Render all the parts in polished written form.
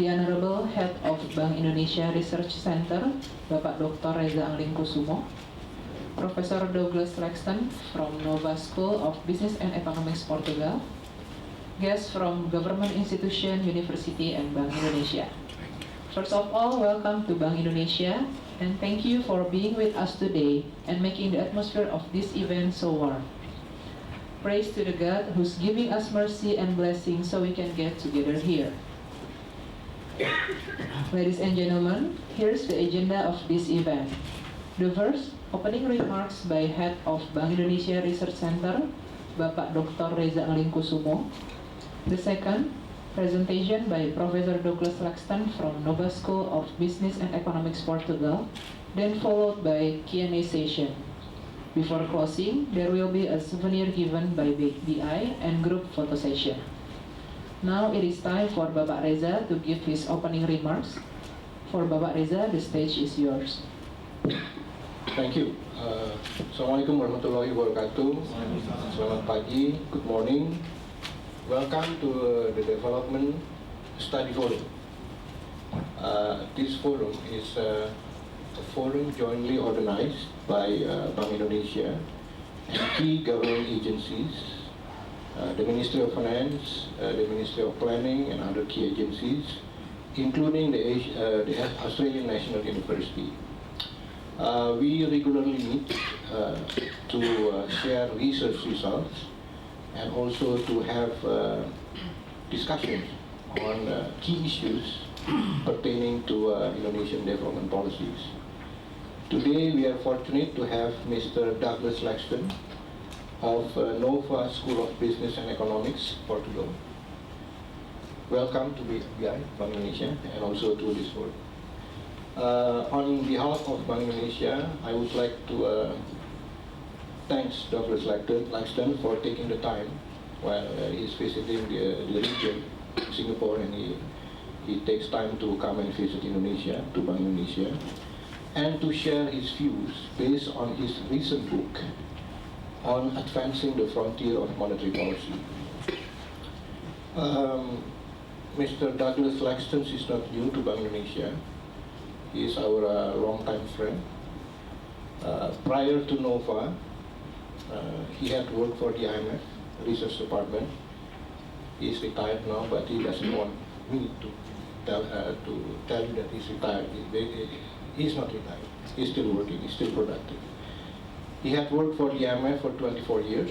The Honorable Head of Bank Indonesia Research Center, Bapak Dr. Reza Anglingkusumo, Professor Douglas Laxton from Nova School of Business and Economics, Portugal, guests from government institution, university, and Bank Indonesia. First of all, welcome to Bank Indonesia, and thank you for being with us today and making the atmosphere of this event so warm. Praise to the God who's giving us mercy and blessing so we can get together here. Ladies and gentlemen, here's the agenda of this event. The first, opening remarks by Head of Bank Indonesia Research Center, Bapak Dr. Reza Anglingkusumo. The second, presentation by Professor Douglas Laxton from Nova School of Business and Economics, Portugal, then followed by Q&A session. Before closing, there will be a souvenir given by BI and group photo session. Now it is time for Bapak Reza to give his opening remarks. For Bapak Reza, the stage is yours. Thank you. Assalamualaikum warahmatullahi wabarakatuh. Selamat pagi, good morning. Welcome to the Development Study Forum. This forum is a forum jointly organized by Bank Indonesia and key government agencies, the Ministry of Finance, the Ministry of Planning, and other key agencies, including the Australian National University. We regularly meet to share research results and also to have discussions on key issues pertaining to Indonesian development policies. Today we are fortunate to have Mr. Douglas Laxton of Nova School of Business and Economics, Portugal. Welcome to BI, Bank Indonesia, and also to this forum. On behalf of Bank Indonesia, I would like to thanks Dr. Laxton for taking the time while he's visiting the region, Singapore, and he takes time to come and visit Indonesia, to Bank Indonesia, and to share his views based on his recent book on advancing the frontier of monetary policy. Mr. Douglas Laxton is not new to Bank Indonesia. He is our longtime friend. Prior to Nova, he had worked for the IMF Research Department. He is retired now, but he doesn't want me to tell you that he's retired. He's not retired. He's still working. He's still productive. He had worked for the IMF for 24 years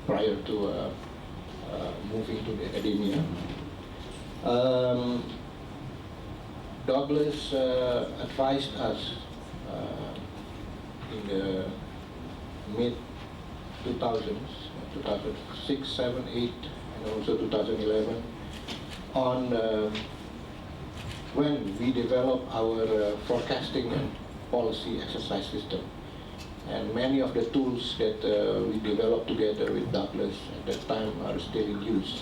prior to moving to the academia. Douglas advised us in the mid-2000s, 2006, 7, 8, and also 2011, on when we developed our forecasting and policy exercise system. And many of the tools that we developed together with Douglas at that time are still in use,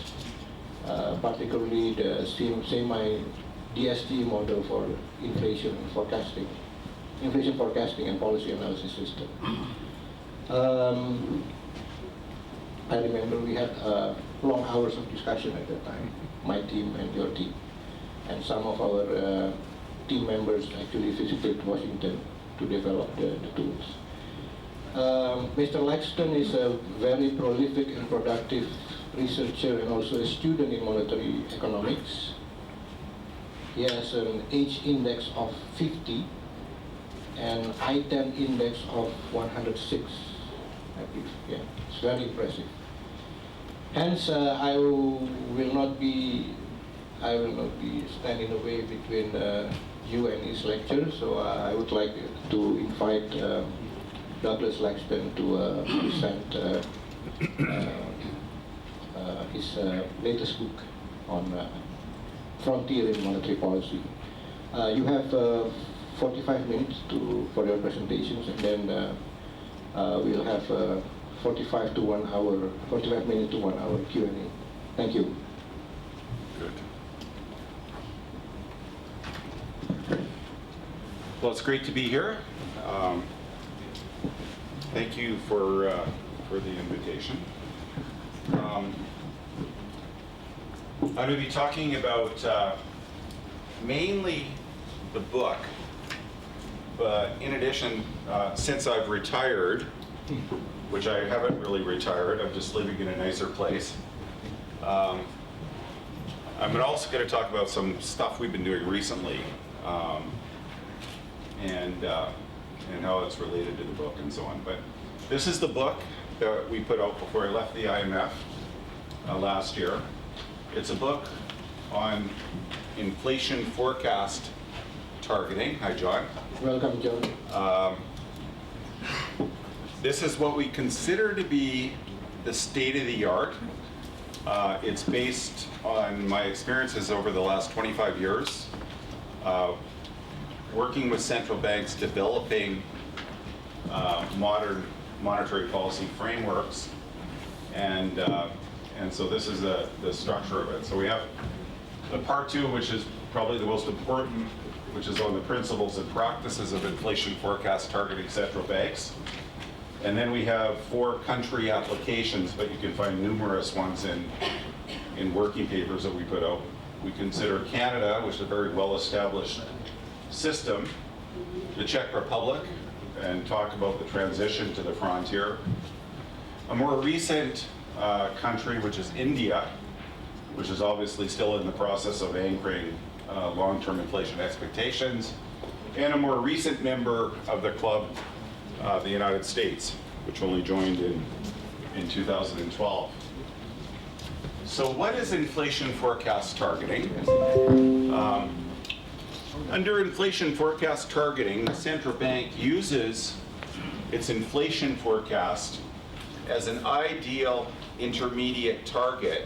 particularly the semi-DST model for inflation forecasting and policy analysis system. I remember we had long hours of discussion at that time, my team and your team. And some of our team members actually visited Washington to develop the tools. Mr. Laxton is a very prolific and productive researcher and also a student in monetary economics. He has an H index of 50 and I-10 index of 106, I believe. Yeah, it's very impressive. Hence, I will not be standing in the way between you and his lecture. So I would like to invite Douglas Laxton to present his latest book on frontier in monetary policy. You have 45 minutes for your presentations, and then we'll have 45 minutes to 1 hour Q&A. Thank you. Good. Well, it's great to be here. Thank you for the invitation. I'm going to be talking about mainly the book, but in addition, since I've retired, which I haven't really retired, I'm just living in a nicer place, I'm also going to talk about some stuff we've been doing recently, and how it's related to the book and so on. But this is the book that we put out before I left the IMF last year. It's a book on inflation forecast targeting. Hi, John. Welcome, John. This is what we consider to be the state of the art. It's based on my experiences over the last 25 years, working with central banks, developing modern monetary policy frameworks, and so this is the structure of it. So we have the part 2, which is probably the most important, which is on the principles and practices of inflation forecast targeting central banks. And then we have 4 country applications, but you can find numerous ones in working papers that we put out. We consider Canada, which is a very well-established system, the Czech Republic, and talk about the transition to the frontier. A more recent country, which is India, which is obviously still in the process of anchoring long-term inflation expectations, and a more recent member of the club, the United States, which only joined in 2012. So what is inflation forecast targeting? Under inflation forecast targeting, the central bank uses its inflation forecast as an ideal intermediate target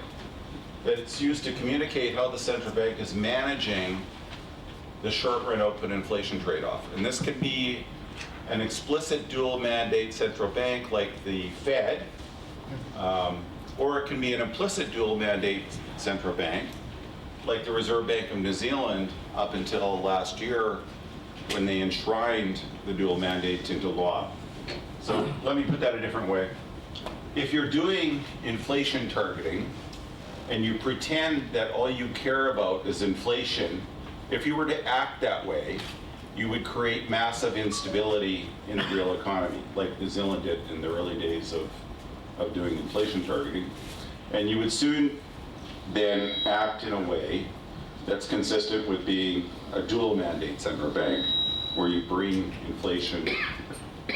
that it's used to communicate how the central bank is managing the short-run output inflation trade-off. And this could be an explicit dual mandate central bank like the Fed, or it can be an implicit dual mandate central bank like the Reserve Bank of New Zealand up until last year when they enshrined the dual mandate into law. So let me put that a different way. If you're doing inflation targeting and you pretend that all you care about is inflation, if you were to act that way, you would create massive instability in the real economy, like New Zealand did in the early days of doing inflation targeting. And you would soon then act in a way that's consistent with being a dual mandate central bank, where you bring inflation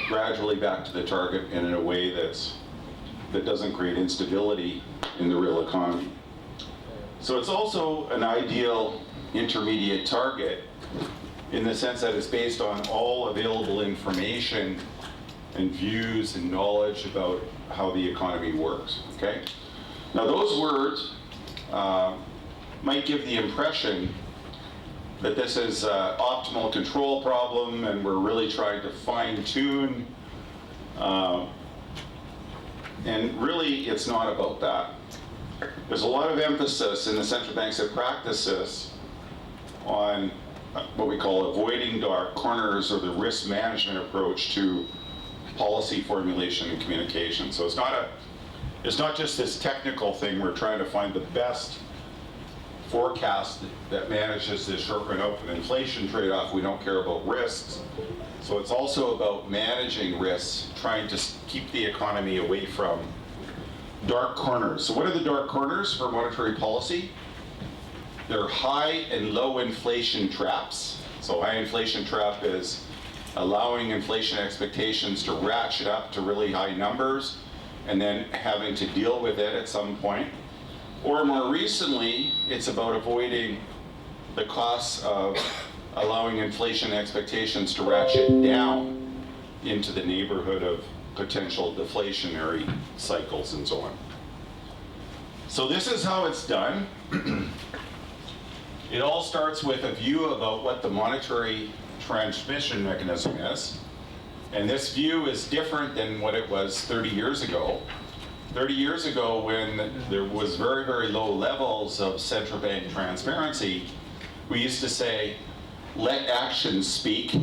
gradually back to the target and in a way that doesn't create instability in the real economy. So it's also an ideal intermediate target in the sense that it's based on all available information and views and knowledge about how the economy works, okay? Now those words might give the impression that this is an optimal control problem and we're really trying to fine-tune, and really it's not about that. There's a lot of emphasis in the central banks that practice this on what we call avoiding dark corners, or the risk management approach to policy formulation and communication. So it's not just this technical thing. We're trying to find the best forecast that manages this short-run output inflation trade-off. We don't care about risks. So it's also about managing risks, trying to keep the economy away from dark corners. So what are the dark corners for monetary policy? They're high and low inflation traps. So high inflation trap is allowing inflation expectations to ratchet up to really high numbers and then having to deal with it at some point. Or more recently, it's about avoiding the costs of allowing inflation expectations to ratchet down into the neighborhood of potential deflationary cycles and so on. So this is how it's done. It all starts with a view about what the monetary transmission mechanism is. And this view is different than what it was 30 years ago. 30 years ago, when there was very, very low levels of central bank transparency, we used to say, let actions speak,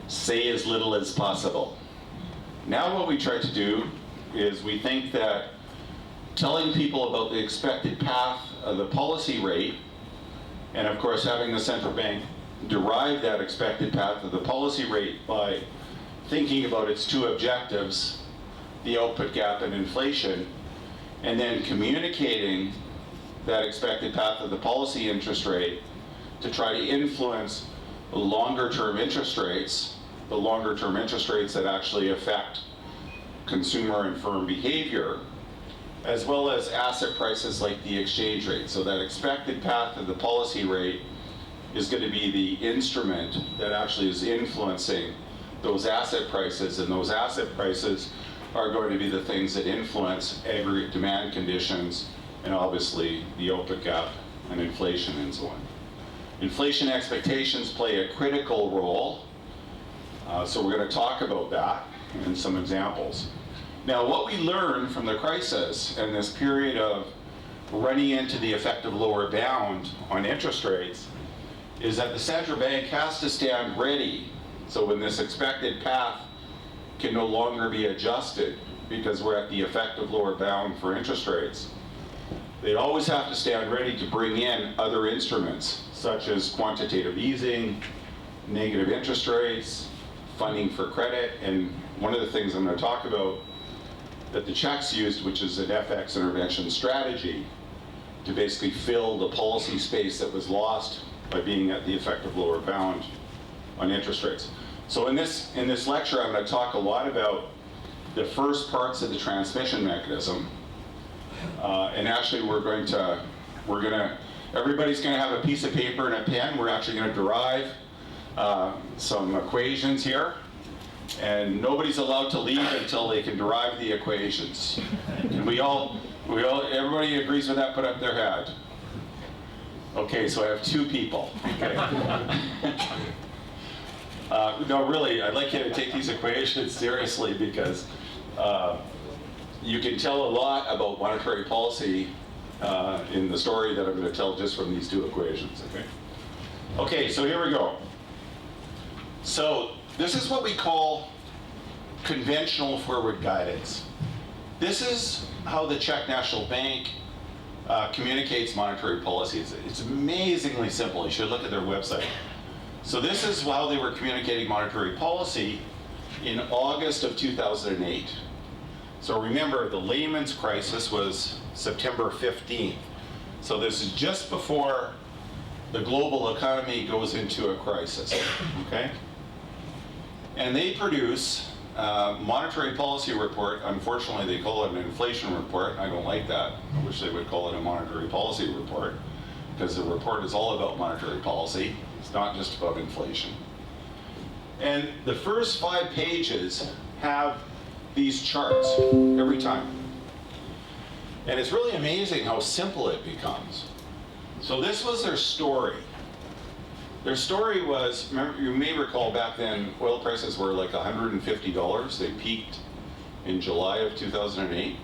say as little as possible. Now what we try to do is we think that telling people about the expected path of the policy rate And of course, having the central bank derive that expected path of the policy rate by thinking about its two objectives, the output gap and inflation, and then communicating that expected path of the policy interest rate to try to influence the longer-term interest rates, that actually affect consumer and firm behavior, as well as asset prices like the exchange rate. So that expected path of the policy rate is going to be the instrument that actually is influencing those asset prices, and those asset prices are going to be the things that influence aggregate demand conditions and obviously the output gap and inflation and so on. Inflation expectations play a critical role, so we're going to talk about that and some examples. Now, what we learned from the crisis and this period of running into the effective lower bound on interest rates is that the central bank has to stand ready. So when this expected path can no longer be adjusted because we're at the effective lower bound for interest rates, they always have to stand ready to bring in other instruments such as quantitative easing, negative interest rates, funding for credit, and one of the things I'm going to talk about that the Czechs used, which is an FX intervention strategy, to basically fill the policy space that was lost by being at the effective lower bound on interest rates. So in this lecture, I'm going to talk a lot about the first parts of the transmission mechanism, and actually everybody's going to have a piece of paper and a pen. We're actually going to derive some equations here, and nobody's allowed to leave until they can derive the equations. And everybody agrees with that, put up their hand. Okay, so I have two people. Okay. No, really, I'd like you to take these equations seriously because you can tell a lot about monetary policy in the story that I'm going to tell just from these two equations, okay? Okay, so here we go. So this is what we call conventional forward guidance. This is how the Czech National Bank communicates monetary policies. It's amazingly simple. You should look at their website. So this is how they were communicating monetary policy in August of 2008. So remember, the Lehman's crisis was September 15th. So this is just before the global economy goes into a crisis, okay? And they produce a monetary policy report. Unfortunately, they call it an inflation report. I don't like that. I wish they would call it a monetary policy report, because the report is all about monetary policy. It's not just about inflation. And the first 5 pages have these charts every time. And it's really amazing how simple it becomes. So this was their story. Their story was, remember, you may recall back then, oil prices were like $150. They peaked in July of 2008.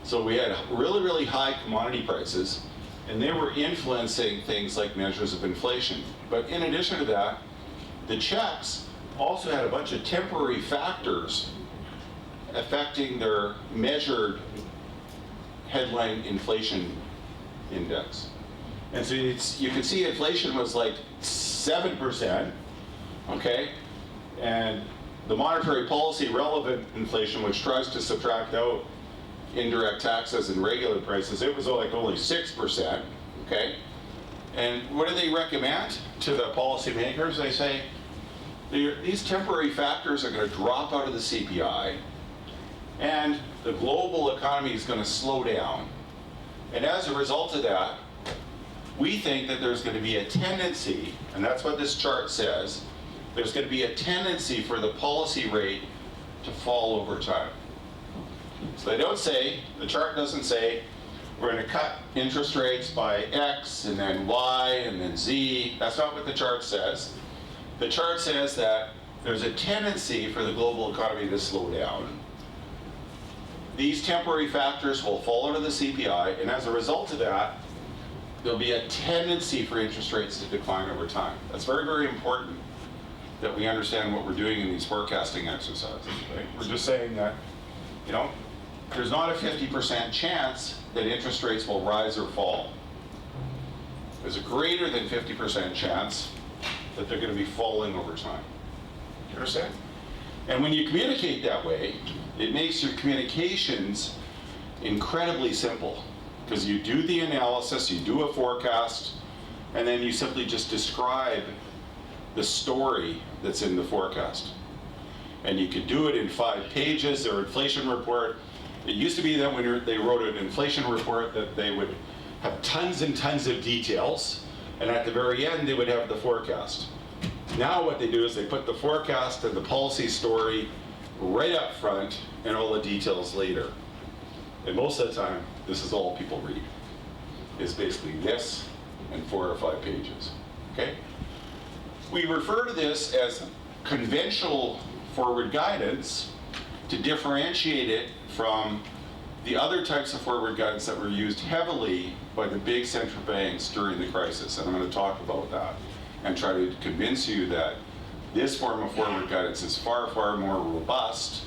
So we had really, really high commodity prices, and they were influencing things like measures of inflation. But in addition to that, the Czechs also had a bunch of temporary factors affecting their measured headline inflation index. And so you can see inflation was like 7%, okay? And the monetary policy relevant inflation, which tries to subtract out indirect taxes and regular prices, it was like only 6%, okay? And what do they recommend to the policymakers? They say, these temporary factors are going to drop out of the CPI, and the global economy is going to slow down. And as a result of that, we think that there's going to be a tendency, and that's what this chart says, there's going to be a tendency for the policy rate to fall over time. So they don't say, the chart doesn't say, we're going to cut interest rates by X and then Y and then Z. That's not what the chart says. The chart says that there's a tendency for the global economy to slow down. These temporary factors will fall into the CPI, and as a result of that, there'll be a tendency for interest rates to decline over time. That's very, very important that we understand what we're doing in these forecasting exercises, right? We're just saying that, you know, there's not a 50% chance that interest rates will rise or fall. there's a greater than 50% chance that they're going to be falling over time. You understand? And when you communicate that way, it makes your communications incredibly simple, because you do the analysis, you do a forecast, and then you simply just describe the story that's in the forecast. And you could do it in 5 pages. Their inflation report, it used to be that when they wrote an inflation report that they would have tons and tons of details, and at the very end they would have the forecast. Now what they do is they put the forecast and the policy story right up front and all the details later. And most of the time, this is all people read, is basically this and 4 or 5 pages, okay? We refer to this as conventional forward guidance to differentiate it from the other types of forward guidance that were used heavily by the big central banks during the crisis. And I'm going to talk about that and try to convince you that this form of forward guidance is far, far more robust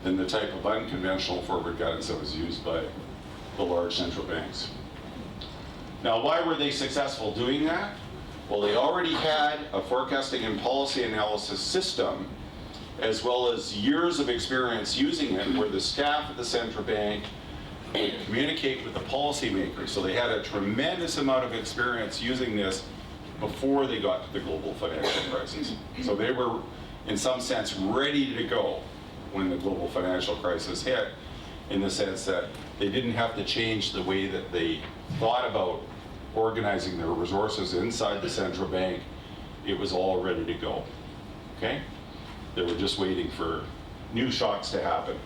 than the type of unconventional forward guidance that was used by the large central banks. Now, why were they successful doing that? Well, they already had a forecasting and policy analysis system, as well as years of experience using it, where the staff at the central bank would communicate with the policymakers. So they had a tremendous amount of experience using this before they got to the global financial crisis. So they were, in some sense, ready to go when the global financial crisis hit, in the sense that they didn't have to change the way that they thought about organizing their resources inside the central bank. It was all ready to go, okay? They were just waiting for new shocks to happen.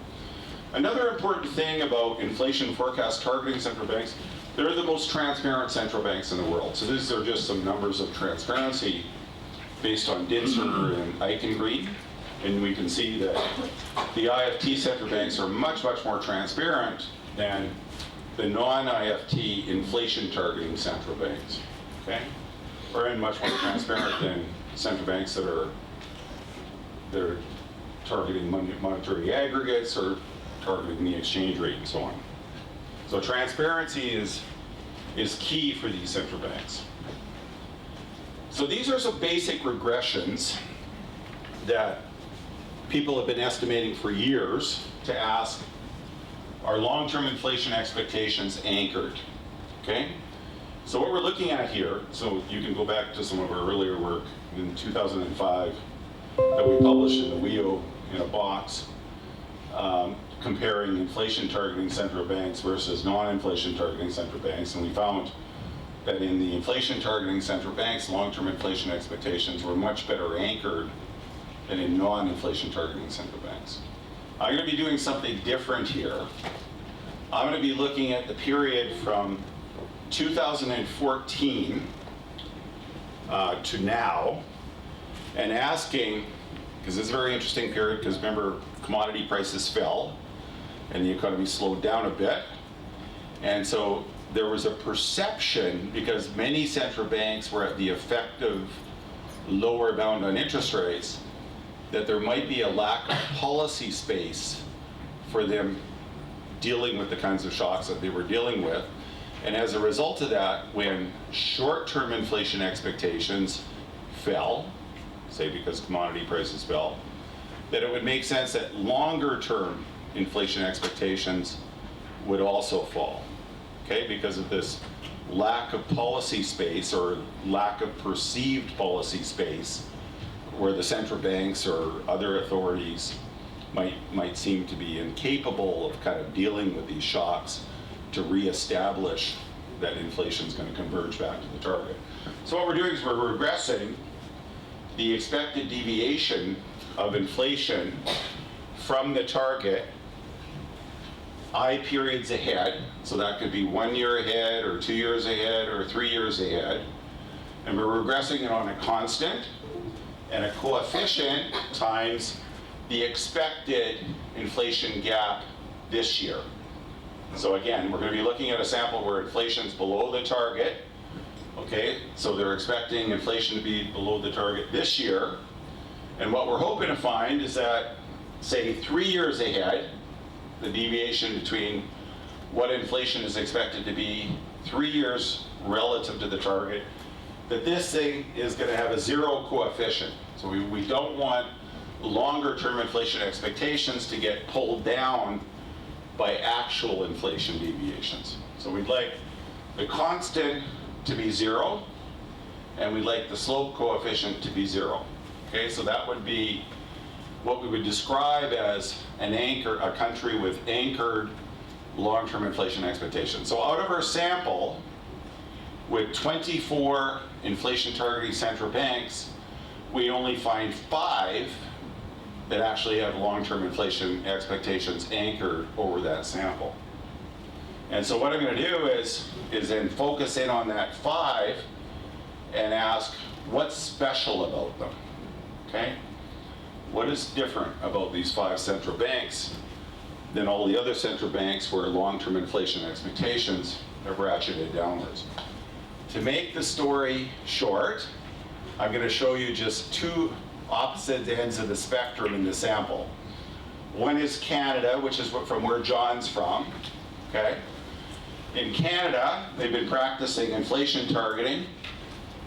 Another important thing about inflation forecast targeting central banks, they're the most transparent central banks in the world. So these are just some numbers of transparency based on Dinser and Eichengreen. And we can see that the IFT central banks are much, much more transparent than the non-IFT inflation targeting central banks, okay? Or much more transparent than central banks that are targeting monetary aggregates or targeting the exchange rate and so on. So transparency is key for these central banks. So these are some basic regressions that people have been estimating for years to ask, are long-term inflation expectations anchored? Okay? So what we're looking at here, so you can go back to some of our earlier work in 2005 that we published in the WIO in a box, comparing inflation targeting central banks versus non-inflation targeting central banks, and we found that in the inflation targeting central banks, long-term inflation expectations were much better anchored than in non-inflation targeting central banks. I'm going to be doing something different here. I'm going to be looking at the period from 2014 to now, and asking, because this is a very interesting period, because remember, commodity prices fell and the economy slowed down a bit. And so there was a perception, because many central banks were at the effective lower bound on interest rates, that there might be a lack of policy space for them dealing with the kinds of shocks that they were dealing with. And as a result of that, when short-term inflation expectations fell, say because commodity prices fell, that it would make sense that longer-term inflation expectations would also fall, okay? Because of this lack of policy space, or lack of perceived policy space, where the central banks or other authorities might seem to be incapable of kind of dealing with these shocks to reestablish that inflation is going to converge back to the target. So what we're doing is we're regressing the expected deviation of inflation from the target I periods ahead. So that could be 1 year ahead, or 2 years ahead, or 3 years ahead. And we're regressing it on a constant and a coefficient times the expected inflation gap this year. So again, we're going to be looking at a sample where inflation's below the target. Okay, so they're expecting inflation to be below the target this year. And what we're hoping to find is that, say, 3 years ahead, the deviation between what inflation is expected to be 3 years relative to the target, that this thing is going to have a zero coefficient. So we don't want longer term inflation expectations to get pulled down by actual inflation deviations. So we'd like the constant to be zero, and we'd like the slope coefficient to be zero. Okay, so that would be what we would describe as a country with anchored long-term inflation expectations. So out of our sample, with 24 inflation targeting central banks, we only find 5 that actually have long-term inflation expectations anchored over that sample. And so what I'm going to do is then focus in on that 5 and ask, what's special about them? Okay? What is different about these 5 central banks than all the other central banks where long-term inflation expectations are ratcheted downwards? To make the story short, I'm going to show you just 2 opposite ends of the spectrum in the sample. One is Canada, which is from where John's from. Okay? In Canada, they've been practicing inflation targeting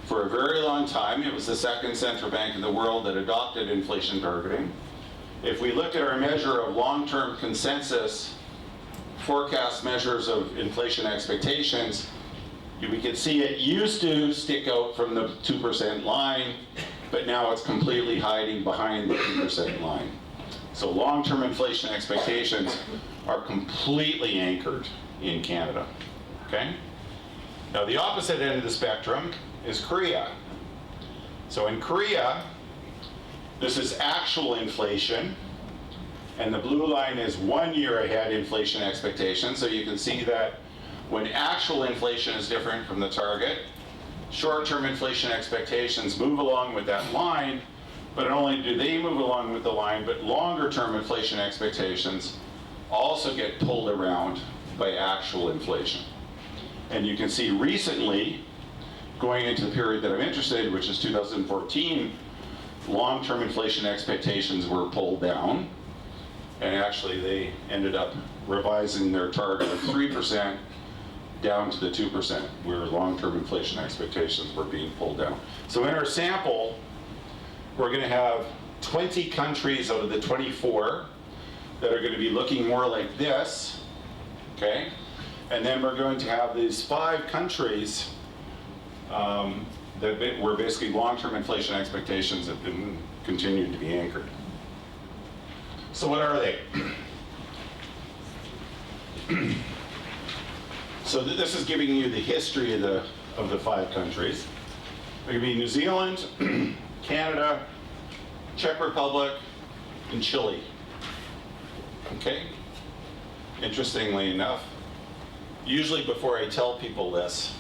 for a very long time. It was the 2nd central bank in the world that adopted inflation targeting. If we look at our measure of long-term consensus forecast measures of inflation expectations, we can see it used to stick out from the 2% line, but now it's completely hiding behind the 2% line. So long-term inflation expectations are completely anchored in Canada. Okay? Now the opposite end of the spectrum is Korea. So in Korea, this is actual inflation, and the blue line is 1 year ahead inflation expectation. So you can see that when actual inflation is different from the target, short-term inflation expectations move along with that line, but not only do they move along with the line, but longer-term inflation expectations also get pulled around by actual inflation. And you can see recently, going into the period that I'm interested in, which is 2014, long-term inflation expectations were pulled down, and actually they ended up revising their target of 3% down to the 2%, where long-term inflation expectations were being pulled down. So in our sample, we're going to have 20 countries out of the 24 that are going to be looking more like this, okay? And then we're going to have these 5 countries where basically long-term inflation expectations have been continued to be anchored. So what are they? So this is giving you the history of the 5 countries. They're going to be New Zealand, Canada, Czech Republic, and Chile. Okay? Interestingly enough, usually before I tell people this,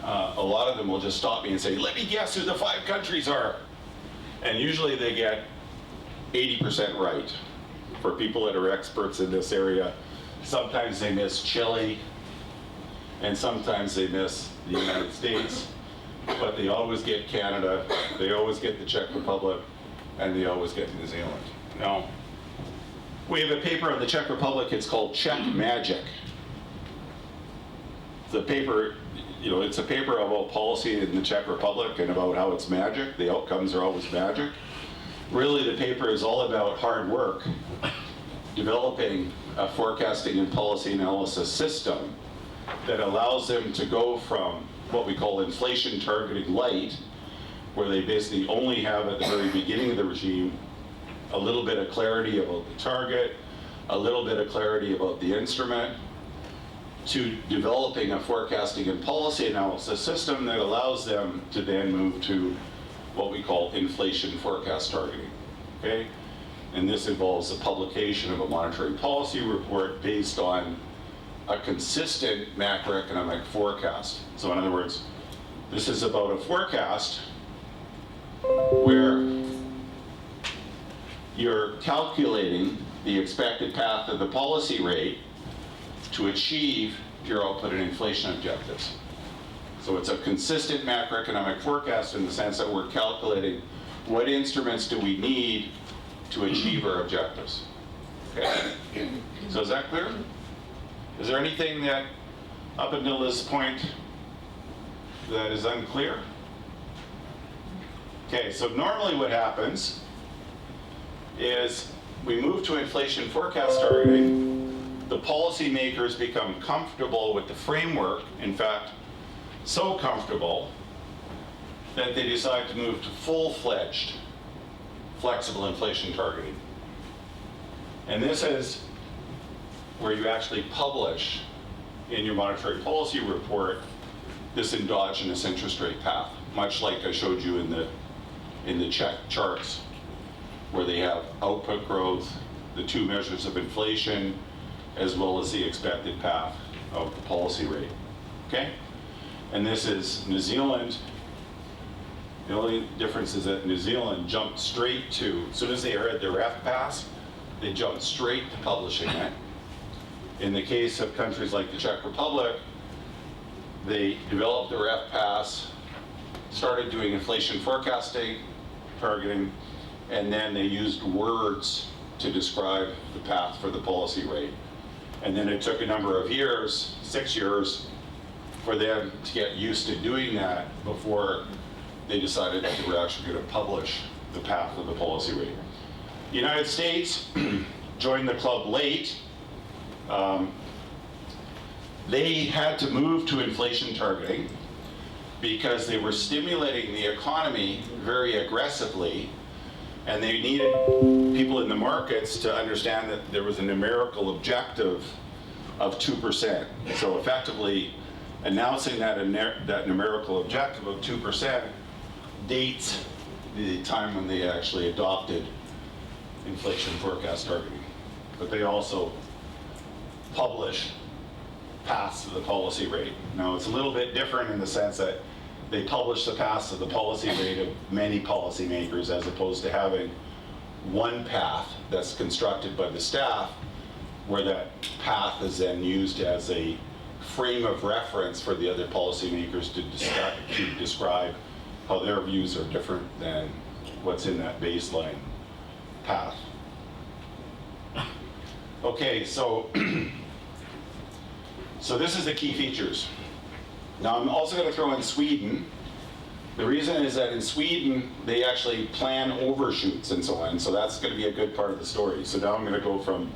a lot of them will just stop me and say, let me guess who the 5 countries are. And usually they get 80% right. For people that are experts in this area, sometimes they miss Chile, and sometimes they miss the United States, but they always get Canada, they always get the Czech Republic, and they always get New Zealand. Now, we have a paper on the Czech Republic, it's called Czech Magic. The paper, it's a paper about policy in the Czech Republic and about how it's magic, the outcomes are always magic. Really, the paper is all about hard work, developing a forecasting and policy analysis system that allows them to go from what we call inflation targeting light, where they basically only have at the very beginning of the regime a little bit of clarity about the target, a little bit of clarity about the instrument, to developing a forecasting and policy analysis system that allows them to then move to what we call inflation forecast targeting. Okay? And this involves the publication of a monetary policy report based on a consistent macroeconomic forecast. So in other words, this is about a forecast where you're calculating the expected path of the policy rate to achieve your output and inflation objectives. So it's a consistent macroeconomic forecast in the sense that we're calculating what instruments do we need to achieve our objectives. Okay? So is that clear? Is there anything that, up until this point, that is unclear? Okay, so normally what happens is we move to inflation forecast targeting. The policymakers become comfortable with the framework, in fact, so comfortable that they decide to move to full-fledged flexible inflation targeting. And this is where you actually publish in your monetary policy report this endogenous interest rate path, much like I showed you in the Czech charts, where they have output growth, the two measures of inflation, as well as the expected path of the policy rate. Okay? And this is New Zealand. The only difference is that New Zealand jumped straight to, as soon as they had their FPAS, they jumped straight to publishing it. In the case of countries like the Czech Republic, they developed their FPAS, started doing inflation forecasting, targeting, and then they used words to describe the path for the policy rate. And then it took a number of years, 6 years, for them to get used to doing that before they decided that they were actually going to publish the path of the policy rate. The United States joined the club late. They had to move to inflation targeting because they were stimulating the economy very aggressively, and they needed people in the markets to understand that there was a numerical objective of 2%. So effectively, announcing that numerical objective of 2% dates the time when they actually adopted inflation forecast targeting. But they also publish paths to the policy rate. Now, it's a little bit different in the sense that they publish the paths to the policy rate of many policymakers, as opposed to having one path that's constructed by the staff, where that path is then used as a frame of reference for the other policymakers to describe how their views are different than what's in that baseline path. Okay, so this is the key features. Now I'm also going to throw in Sweden. The reason is that in Sweden, they actually plan overshoots and so on, so that's going to be a good part of the story. So now I'm going to go from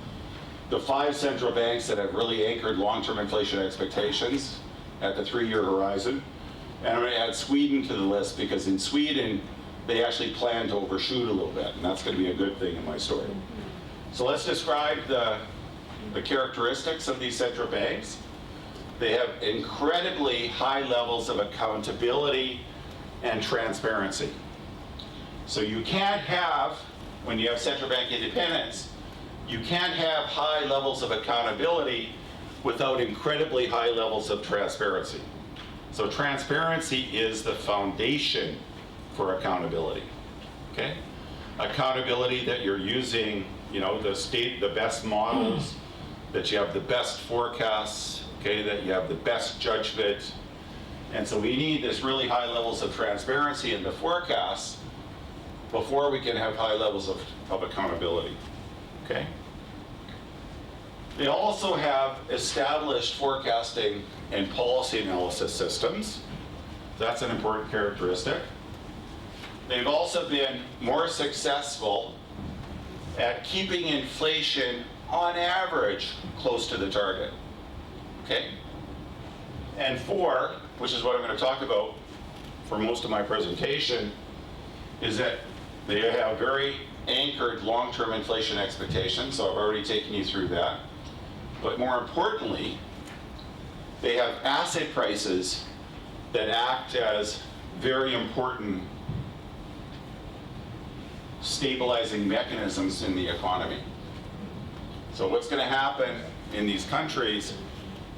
the 5 central banks that have really anchored long-term inflation expectations at the 3-year horizon, and I'm going to add Sweden to the list because in Sweden, they actually plan to overshoot a little bit, and that's going to be a good thing in my story. So let's describe the characteristics of these central banks. They have incredibly high levels of accountability and transparency. So you can't have, when you have central bank independence, you can't have high levels of accountability without incredibly high levels of transparency. So transparency is the foundation for accountability, okay? Accountability that you're using, the best models, that you have the best forecasts, okay, that you have the best judgment. And so we need this really high levels of transparency in the forecasts before we can have high levels of accountability, okay? They also have established forecasting and policy analysis systems. That's an important characteristic. They've also been more successful at keeping inflation on average close to the target, okay? And 4, which is what I'm going to talk about for most of my presentation, is that they have very anchored long-term inflation expectations, so I've already taken you through that. But more importantly, they have asset prices that act as very important stabilizing mechanisms in the economy. So what's going to happen in these countries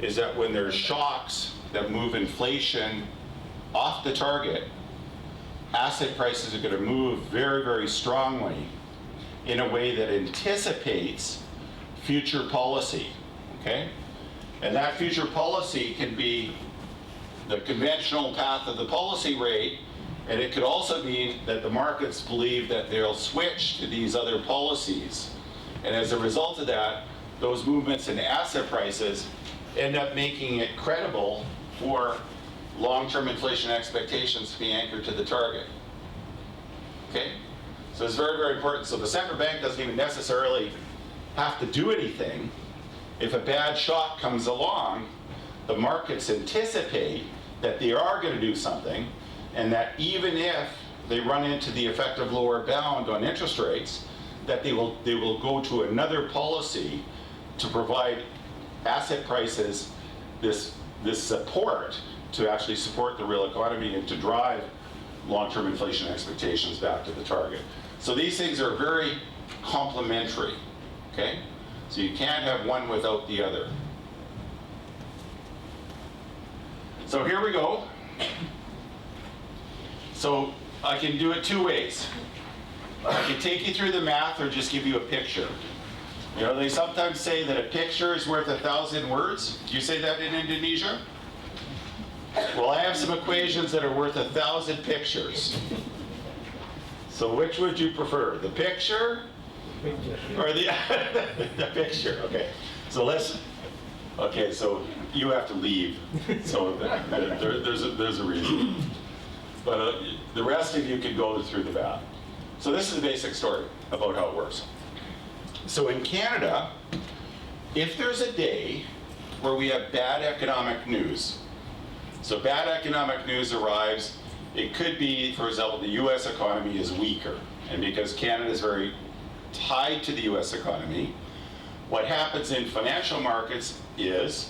is that when there's shocks that move inflation off the target, asset prices are going to move very, very strongly in a way that anticipates future policy, okay? And that future policy can be the conventional path of the policy rate, and it could also mean that the markets believe that they'll switch to these other policies. And as a result of that, those movements in asset prices end up making it credible for long-term inflation expectations to be anchored to the target. Okay? So it's very, very important. So the central bank doesn't even necessarily have to do anything. If a bad shock comes along, the markets anticipate that they are going to do something, and that even if they run into the effective lower bound on interest rates, that they will go to another policy to provide asset prices this support to actually support the real economy and to drive long-term inflation expectations back to the target. So these things are very complementary, okay? So you can't have one without the other. So here we go. So I can do it two ways. I can take you through the math or just give you a picture. You know, they sometimes say that a picture is worth 1,000 words. Do you say that in Indonesia? Well, I have some equations that are worth 1,000 pictures. So which would you prefer, the picture or the picture? Okay, so okay, so you have to leave. So there's a reason. But the rest of you can go through the math. So this is the basic story about how it works. So in Canada, if there's a day where we have bad economic news, so bad economic news arrives, it could be, for example, the US economy is weaker. And because Canada is very tied to the US economy, what happens in financial markets is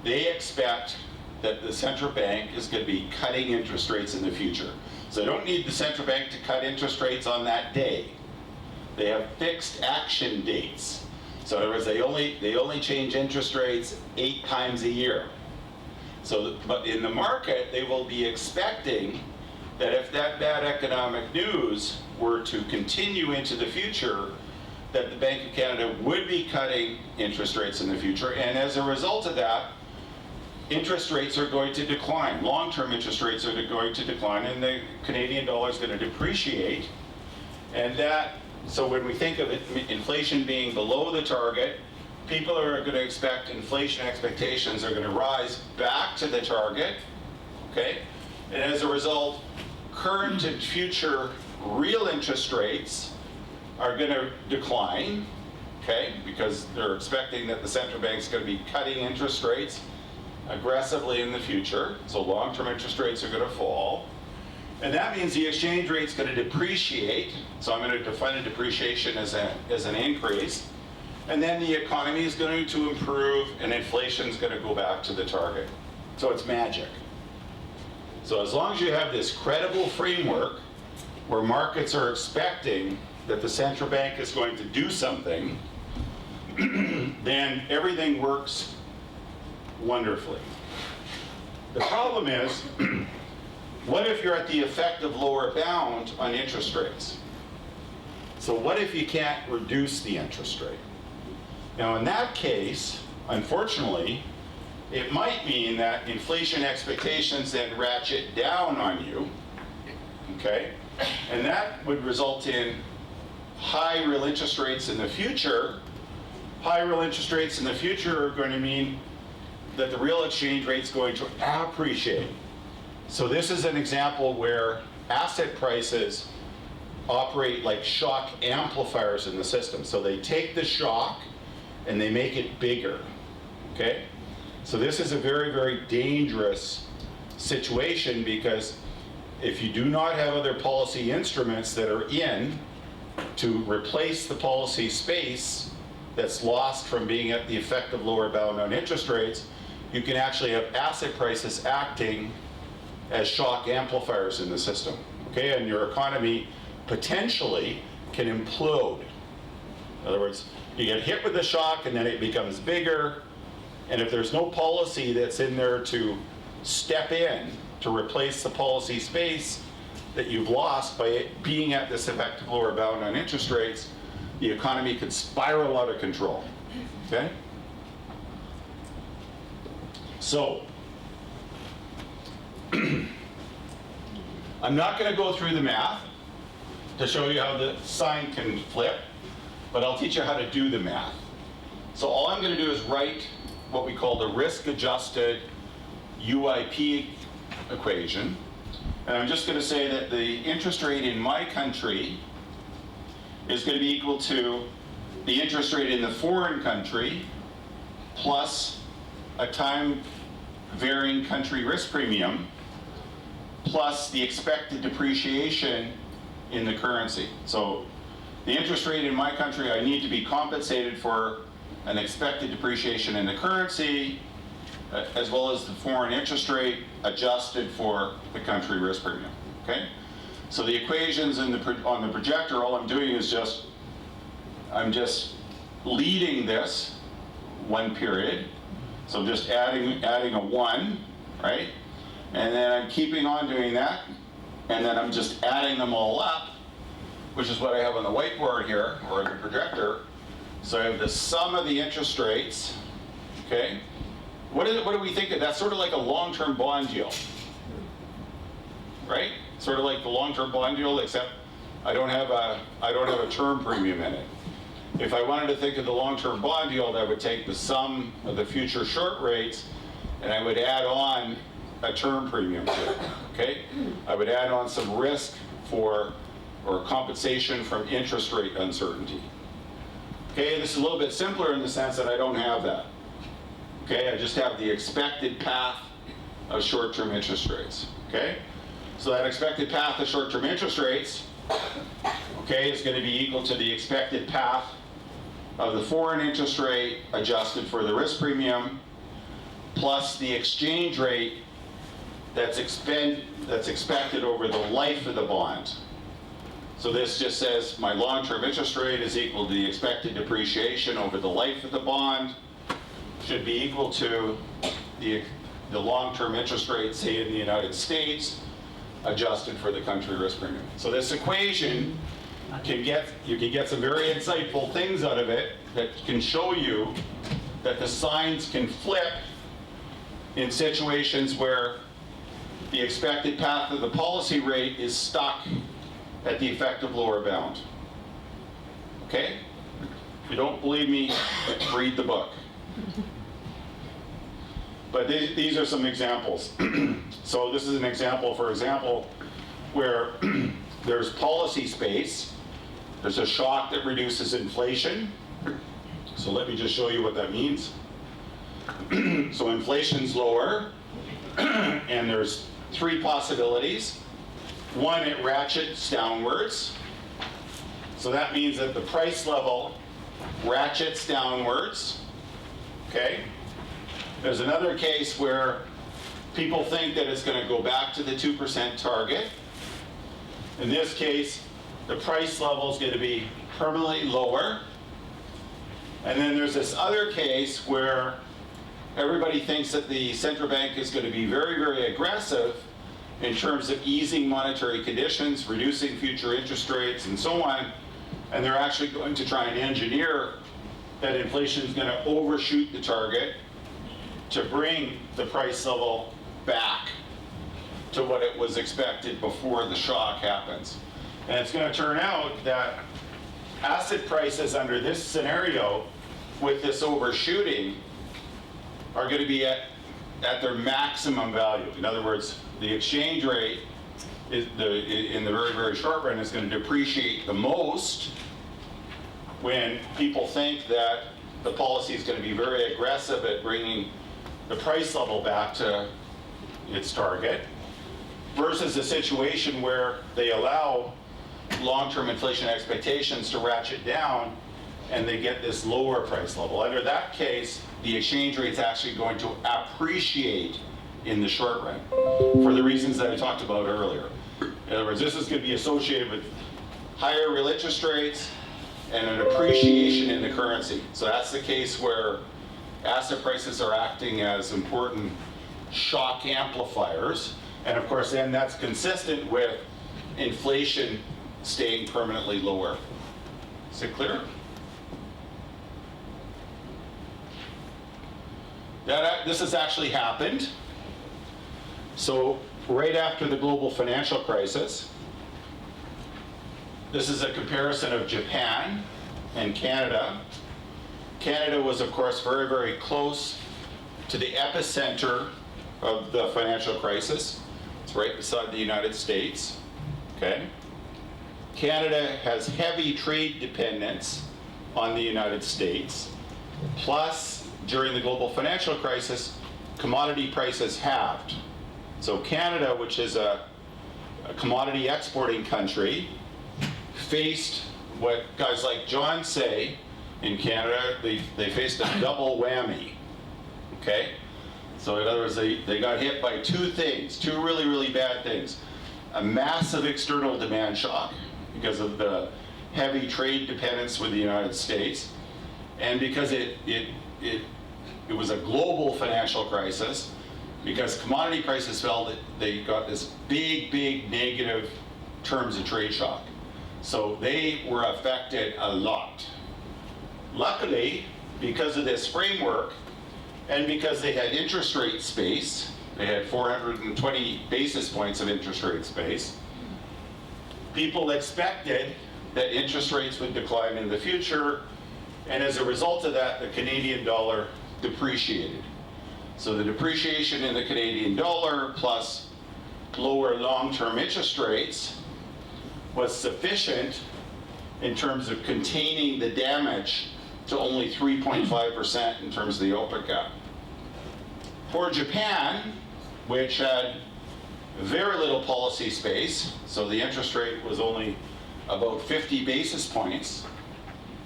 they expect that the central bank is going to be cutting interest rates in the future. So they don't need the central bank to cut interest rates on that day. They have fixed action dates. So in other words, they only change interest rates 8 times a year. So, but in the market, they will be expecting that if that bad economic news were to continue into the future, that the Bank of Canada would be cutting interest rates in the future. And as a result of that, interest rates are going to decline. Long-term interest rates are going to decline, and the Canadian dollar is going to depreciate. And that, so when we think of it, inflation being below the target, people are going to expect inflation expectations are going to rise back to the target, okay? And as a result, current and future real interest rates are going to decline, okay? Because they're expecting that the central bank is going to be cutting interest rates aggressively in the future. So long-term interest rates are going to fall. And that means the exchange rate's going to depreciate. So I'm going to define a depreciation as an increase. And then the economy is going to improve and inflation is going to go back to the target. So it's magic. So as long as you have this credible framework where markets are expecting that the central bank is going to do something, then everything works wonderfully. The problem is, what if you're at the effective lower bound on interest rates? So what if you can't reduce the interest rate? Now in that case, unfortunately, it might mean that inflation expectations then ratchet down on you, okay? And that would result in high real interest rates in the future. High real interest rates in the future are going to mean that the real exchange rate is going to appreciate. So this is an example where asset prices operate like shock amplifiers in the system. So they take the shock and they make it bigger, okay? So this is a very, very dangerous situation, because if you do not have other policy instruments that are in to replace the policy space that's lost from being at the effective lower bound on interest rates, you can actually have asset prices acting as shock amplifiers in the system, okay? And your economy potentially can implode. In other words, you get hit with the shock and then it becomes bigger, and if there's no policy that's in there to step in to replace the policy space that you've lost by being at this effective lower bound on interest rates, the economy could spiral out of control, okay? So, I'm not going to go through the math to show you how the sign can flip, but I'll teach you how to do the math. So all I'm going to do is write what we call the Risk-Adjusted Uip equation. And I'm just going to say that the interest rate in my country is going to be equal to the interest rate in the foreign country plus a time varying country risk premium plus the expected depreciation in the currency. So the interest rate in my country, I need to be compensated for an expected depreciation in the currency, as well as the foreign interest rate adjusted for the country risk premium, okay? So the equations on the projector, all I'm doing is I'm just leading this one period. So I'm just adding a 1, right? And then I'm keeping on doing that, and then I'm just adding them all up, which is what I have on the whiteboard here, or the projector. So I have the sum of the interest rates, okay? What do we think of? That's sort of like a long-term bond deal, right? Sort of like the long-term bond deal, except I don't have a term premium in it. If I wanted to think of the long-term bond deal, I would take the sum of the future short rates, and I would add on a term premium to it, okay? I would add on some risk or compensation from interest rate uncertainty. Okay, this is a little bit simpler in the sense that I don't have that. Okay, I just have the expected path of short-term interest rates. Okay, so that expected path of short-term interest rates, okay, is going to be equal to the expected path of the foreign interest rate adjusted for the risk premium plus the exchange rate that's expected over the life of the bond. So this just says my long-term interest rate is equal to the expected depreciation over the life of the bond, should be equal to the long-term interest rate, say in the United States, adjusted for the country risk premium. So this equation you can get some very insightful things out of it that can show you that the signs can flip in situations where the expected path of the policy rate is stuck at the effective lower bound. Okay? If you don't believe me, read the book. But these are some examples. So this is an example, for example, where there's policy space. There's a shock that reduces inflation. So let me just show you what that means. So inflation's lower, and there's 3 possibilities. 1, it ratchets downwards. So that means that the price level ratchets downwards. Okay? There's another case where people think that it's going to go back to the 2% target. In this case, the price level is going to be permanently lower. And then there's this other case where everybody thinks that the central bank is going to be very, very aggressive in terms of easing monetary conditions, reducing future interest rates, and so on. And they're actually going to try and engineer that inflation is going to overshoot the target to bring the price level back to what it was expected before the shock happens. And it's going to turn out that asset prices under this scenario with this overshooting are going to be at their maximum value. In other words, the exchange rate in the very, very short run is going to depreciate the most when people think that the policy is going to be very aggressive at bringing the price level back to its target, versus a situation where they allow long-term inflation expectations to ratchet down and they get this lower price level. Under that case, the exchange rate is actually going to appreciate in the short run for the reasons that I talked about earlier. In other words, this is going to be associated with higher real interest rates and an appreciation in the currency. So that's the case where asset prices are acting as important shock amplifiers. And of course, then that's consistent with inflation staying permanently lower. Is it clear? This has actually happened. So right after the global financial crisis, this is a comparison of Japan and Canada. Canada was, of course, very, very close to the epicenter of the financial crisis. It's right beside the United States, okay? Canada has heavy trade dependence on the United States. Plus, during the global financial crisis, commodity prices halved. So Canada, which is a commodity exporting country, faced what guys like John say in Canada, they faced a double whammy, okay? So in other words, they got hit by two things, two really, really bad things. A massive external demand shock because of the heavy trade dependence with the United States, and because it was a global financial crisis, because commodity prices fell, that they got this big negative terms of trade shock. So they were affected a lot. Luckily, because of this framework, and because they had interest rate space, they had 420 basis points of interest rate space, people expected that interest rates would decline in the future, and as a result of that, the Canadian dollar depreciated. So the depreciation in the Canadian dollar plus lower long-term interest rates was sufficient in terms of containing the damage to only 3.5% in terms of the OPEC gap. For Japan, which had very little policy space, so the interest rate was only about 50 basis points,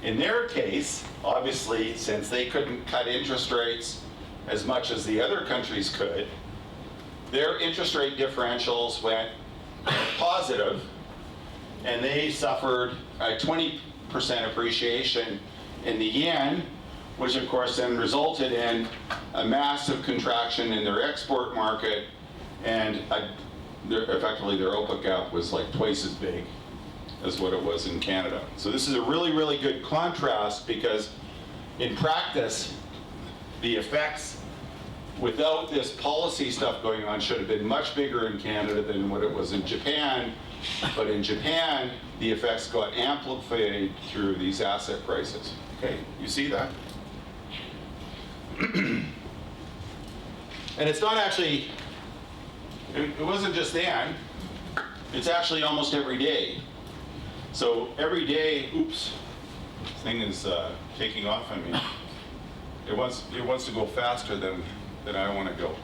in their case, obviously, since they couldn't cut interest rates as much as the other countries could, their interest rate differentials went positive, and they suffered a 20% appreciation in the yen, which of course then resulted in a massive contraction in their export market, and effectively their OPEC gap was like twice as big as what it was in Canada. So this is a really good contrast, because in practice, the effects without this policy stuff going on should have been much bigger in Canada than what it was in Japan. But in Japan, the effects got amplified through these asset prices. Okay, you see that? And it's not actually, it wasn't just then, it's actually almost every day. So every day, oops, this thing is taking off on me. It wants to go faster than I want to go.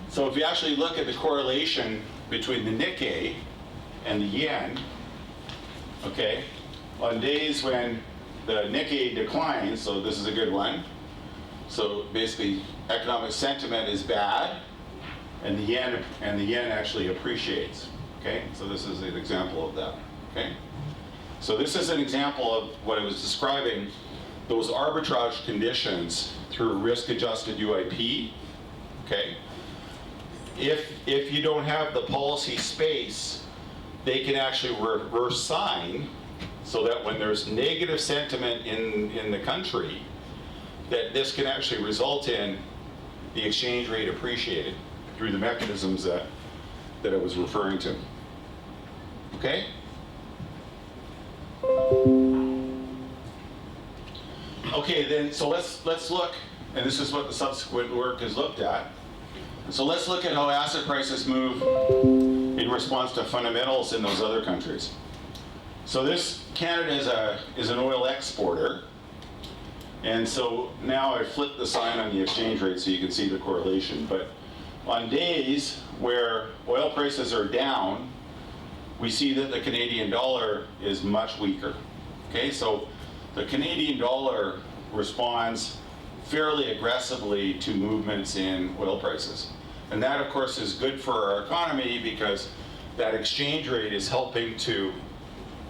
So if you actually look at the correlation between the Nikkei and the yen, okay, on days when the Nikkei declines, so this is a good one, so basically economic sentiment is bad, and the yen actually appreciates. Okay, so this is an example of that. Okay, so this is an example of what I was describing, those arbitrage conditions through risk-adjusted UIP. Okay, if you don't have the policy space, they can actually reverse sign, so that when there's negative sentiment in the country, that this can actually result in the exchange rate appreciated through the mechanisms that I was referring to. Okay? Okay, then, so let's look, and this is what the subsequent work has looked at. So let's look at how asset prices move in response to fundamentals in those other countries. So Canada is an oil exporter, and so now I flipped the sign on the exchange rate so you can see the correlation. But on days where oil prices are down, we see that the Canadian dollar is much weaker. Okay, so the Canadian dollar responds fairly aggressively to movements in oil prices. And that, of course, is good for our economy, because that exchange rate is helping to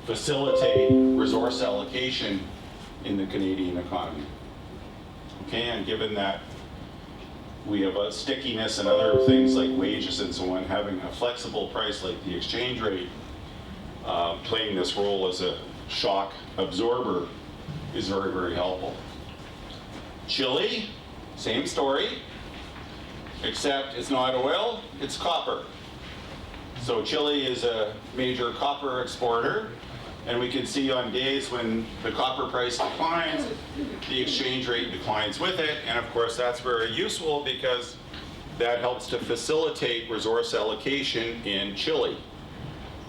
facilitate resource allocation in the Canadian economy. Okay, and given that we have a stickiness and other things like wages and so on, having a flexible price like the exchange rate playing this role as a shock absorber is very helpful. Chile, same story, except it's not oil, it's copper. So Chile is a major copper exporter, and we can see on days when the copper price declines, the exchange rate declines with it, and of course that's very useful, because that helps to facilitate resource allocation in Chile.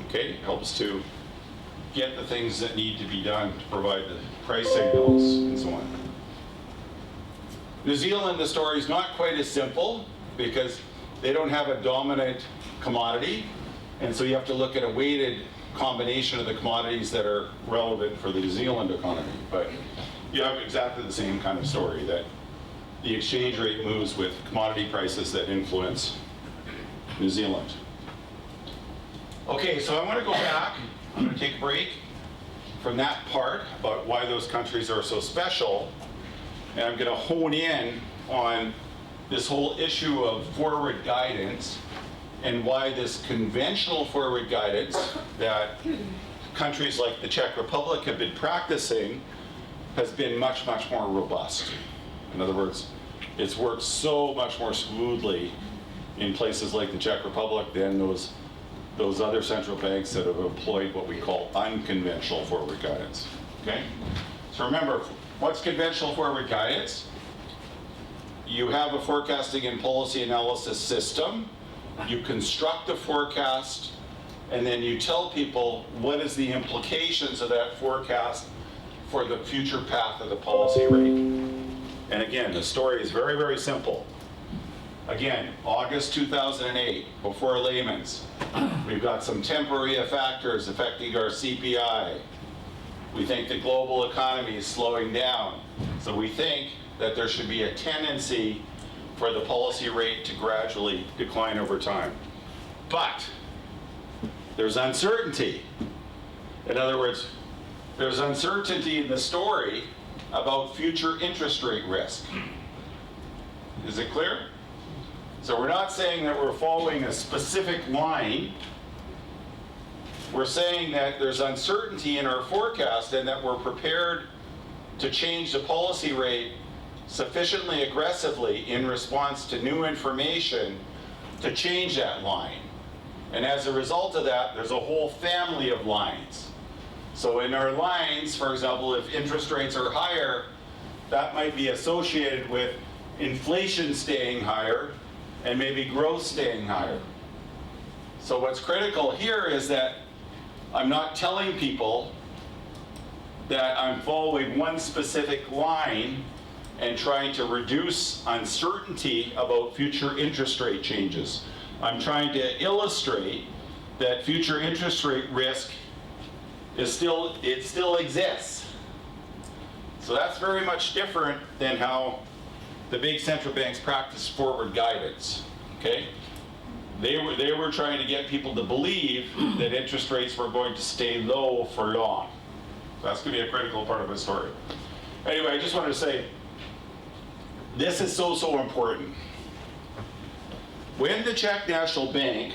Okay, helps to get the things that need to be done to provide the price signals and so on. New Zealand, the story is not quite as simple because they don't have a dominant commodity, and so you have to look at a weighted combination of the commodities that are relevant for the New Zealand economy. But you have exactly the same kind of story, that the exchange rate moves with commodity prices that influence New Zealand. Okay, so I want to go back. I'm going to take a break from that part about why those countries are so special, and I'm going to hone in on this whole issue of forward guidance and why this conventional forward guidance that countries like the Czech Republic have been practicing has been much, much more robust. In other words, it's worked so much more smoothly in places like the Czech Republic than those other central banks that have employed what we call unconventional forward guidance. Okay? So remember, what's conventional forward guidance? You have a forecasting and policy analysis system. You construct a forecast, and then you tell people what is the implications of that forecast for the future path of the policy rate. And again, the story is very, very simple. Again, August 2008, before layman's, we've got some temporary factors affecting our CPI. We think the global economy is slowing down. So we think that there should be a tendency for the policy rate to gradually decline over time. But there's uncertainty. In other words, there's uncertainty in the story about future interest rate risk. Is it clear? So we're not saying that we're following a specific line. We're saying that there's uncertainty in our forecast and that we're prepared to change the policy rate sufficiently aggressively in response to new information to change that line. And as a result of that, there's a whole family of lines. So in our lines, for example, if interest rates are higher, that might be associated with inflation staying higher and maybe growth staying higher. So what's critical here is that I'm not telling people that I'm following one specific line and trying to reduce uncertainty about future interest rate changes. I'm trying to illustrate that future interest rate risk is still exists. So that's very much different than how the big central banks practice forward guidance. Okay? They were trying to get people to believe that interest rates were going to stay low for long. So that's going to be a critical part of the story. Anyway, I just wanted to say, this is so important. When the Czech National Bank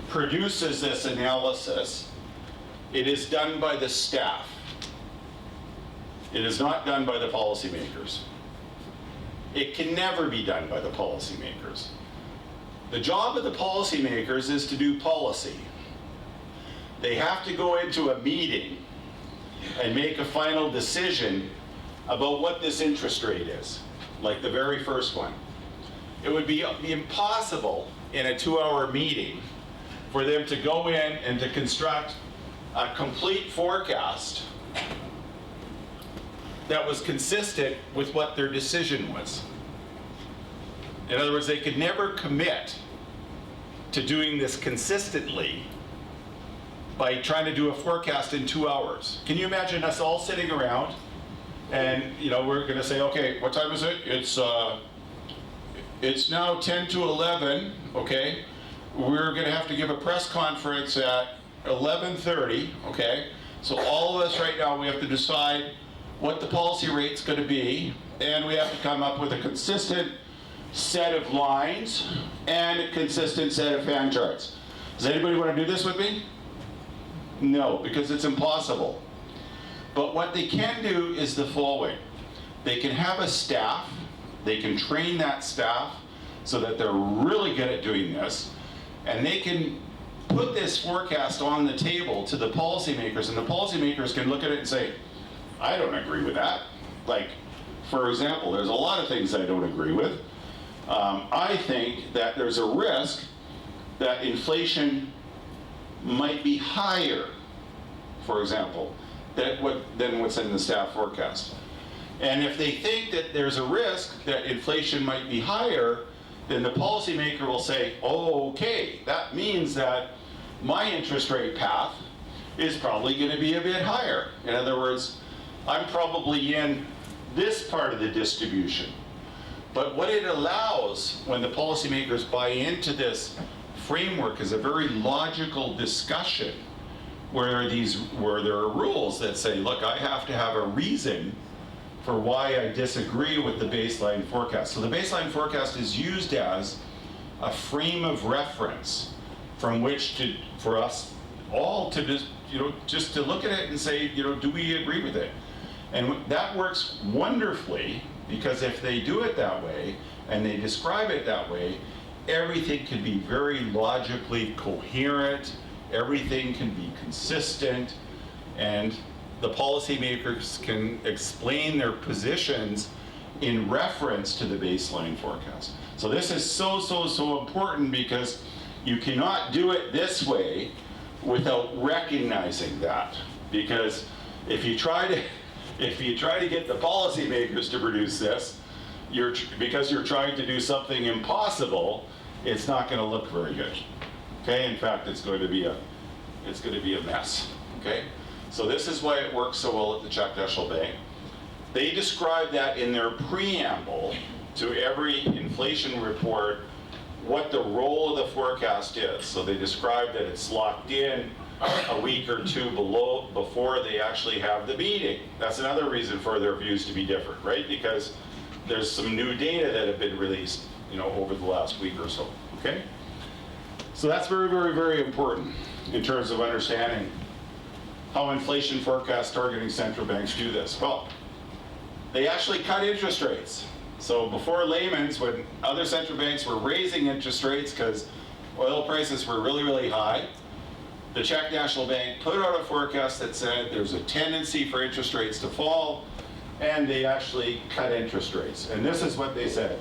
produces this analysis, it is done by the staff. It is not done by the policymakers. It can never be done by the policymakers. The job of the policymakers is to do policy. They have to go into a meeting and make a final decision about what this interest rate is, like the very first one. It would be impossible in a 2-hour meeting for them to go in and to construct a complete forecast that was consistent with what their decision was. In other words, they could never commit to doing this consistently by trying to do a forecast in 2 hours. Can you imagine us all sitting around and we're going to say, okay, what time is it? It's now 10 to 11, okay? We're going to have to give a press conference at 11:30, okay? So all of us right now, we have to decide what the policy rate's going to be, and we have to come up with a consistent set of lines and a consistent set of fan charts. Does anybody want to do this with me? No, because it's impossible. But what they can do is the following. They can have a staff, they can train that staff so that they're really good at doing this, and they can put this forecast on the table to the policymakers, and the policymakers can look at it and say, I don't agree with that. Like, for example, there's a lot of things I don't agree with, I think that there's a risk that inflation might be higher, for example, than what's in the staff forecast. And if they think that there's a risk that inflation might be higher, then the policymaker will say, oh, okay, that means that my interest rate path is probably going to be a bit higher. In other words, I'm probably in this part of the distribution. But what it allows when the policymakers buy into this framework is a very logical discussion where there are rules that say, look, I have to have a reason for why I disagree with the baseline forecast. So the baseline forecast is used as a frame of reference from which for us all to just to look at it and say, do we agree with it? And that works wonderfully, because if they do it that way and they describe it that way, everything can be very logically coherent, everything can be consistent, and the policymakers can explain their positions in reference to the baseline forecast. So this is so important, because you cannot do it this way without recognizing that. Because if you try to get the policymakers to produce this, because you're trying to do something impossible, it's not going to look very good. Okay, in fact, it's going to be a mess. Okay, so this is why it works so well at the Czech National Bank. They describe that in their preamble to every inflation report, what the role of the forecast is. So they describe that it's locked in a week or two before they actually have the meeting. That's another reason for their views to be different, right? Because there's some new data that have been released, over the last week or so. Okay, so that's very important in terms of understanding how inflation forecast targeting central banks do this. Well, they actually cut interest rates. So before Lehman's, when other central banks were raising interest rates because oil prices were really high, the Czech National Bank put out a forecast that said there's a tendency for interest rates to fall, and they actually cut interest rates. And this is what they said.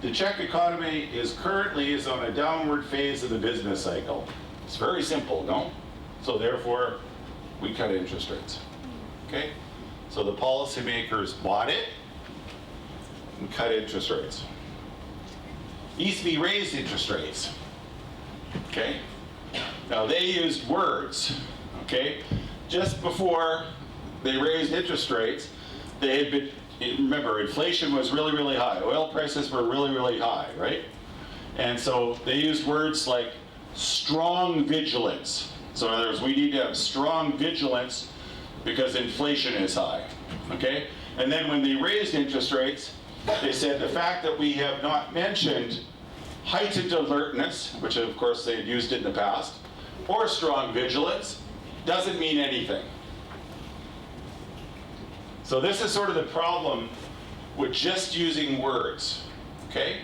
The Czech economy is currently on a downward phase of the business cycle. It's very simple, no? So therefore, we cut interest rates. Okay? So the policymakers bought it and cut interest rates. ECB raised interest rates. Okay? Now they used words. Okay? Just before they raised interest rates, they had been, remember, inflation was really high. Oil prices were really high, right? And so they used words like strong vigilance. So in other words, we need to have strong vigilance because inflation is high, okay? And then when they raised interest rates, they said the fact that we have not mentioned heightened alertness, which of course they had used in the past, or strong vigilance, doesn't mean anything. So this is sort of the problem with just using words, okay?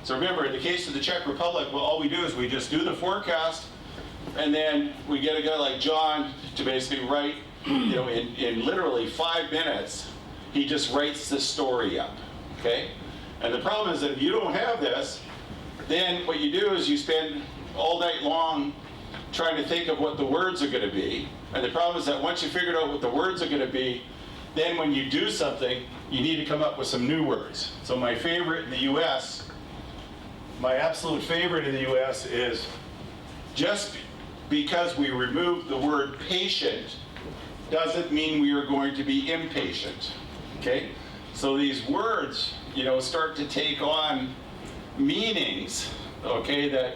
So remember, in the case of the Czech Republic, well, all we do is we just do the forecast, and then we get a guy like John to basically write, in literally 5 minutes, he just writes the story up, okay? And the problem is that if you don't have this, then what you do is you spend all night long trying to think of what the words are going to be. And the problem is that once you figured out what the words are going to be, then when you do something, you need to come up with some new words. So my favorite in the US, my absolute favorite in the US is just because we removed the word patient doesn't mean we are going to be impatient, okay? So these words, start to take on meanings, okay, that,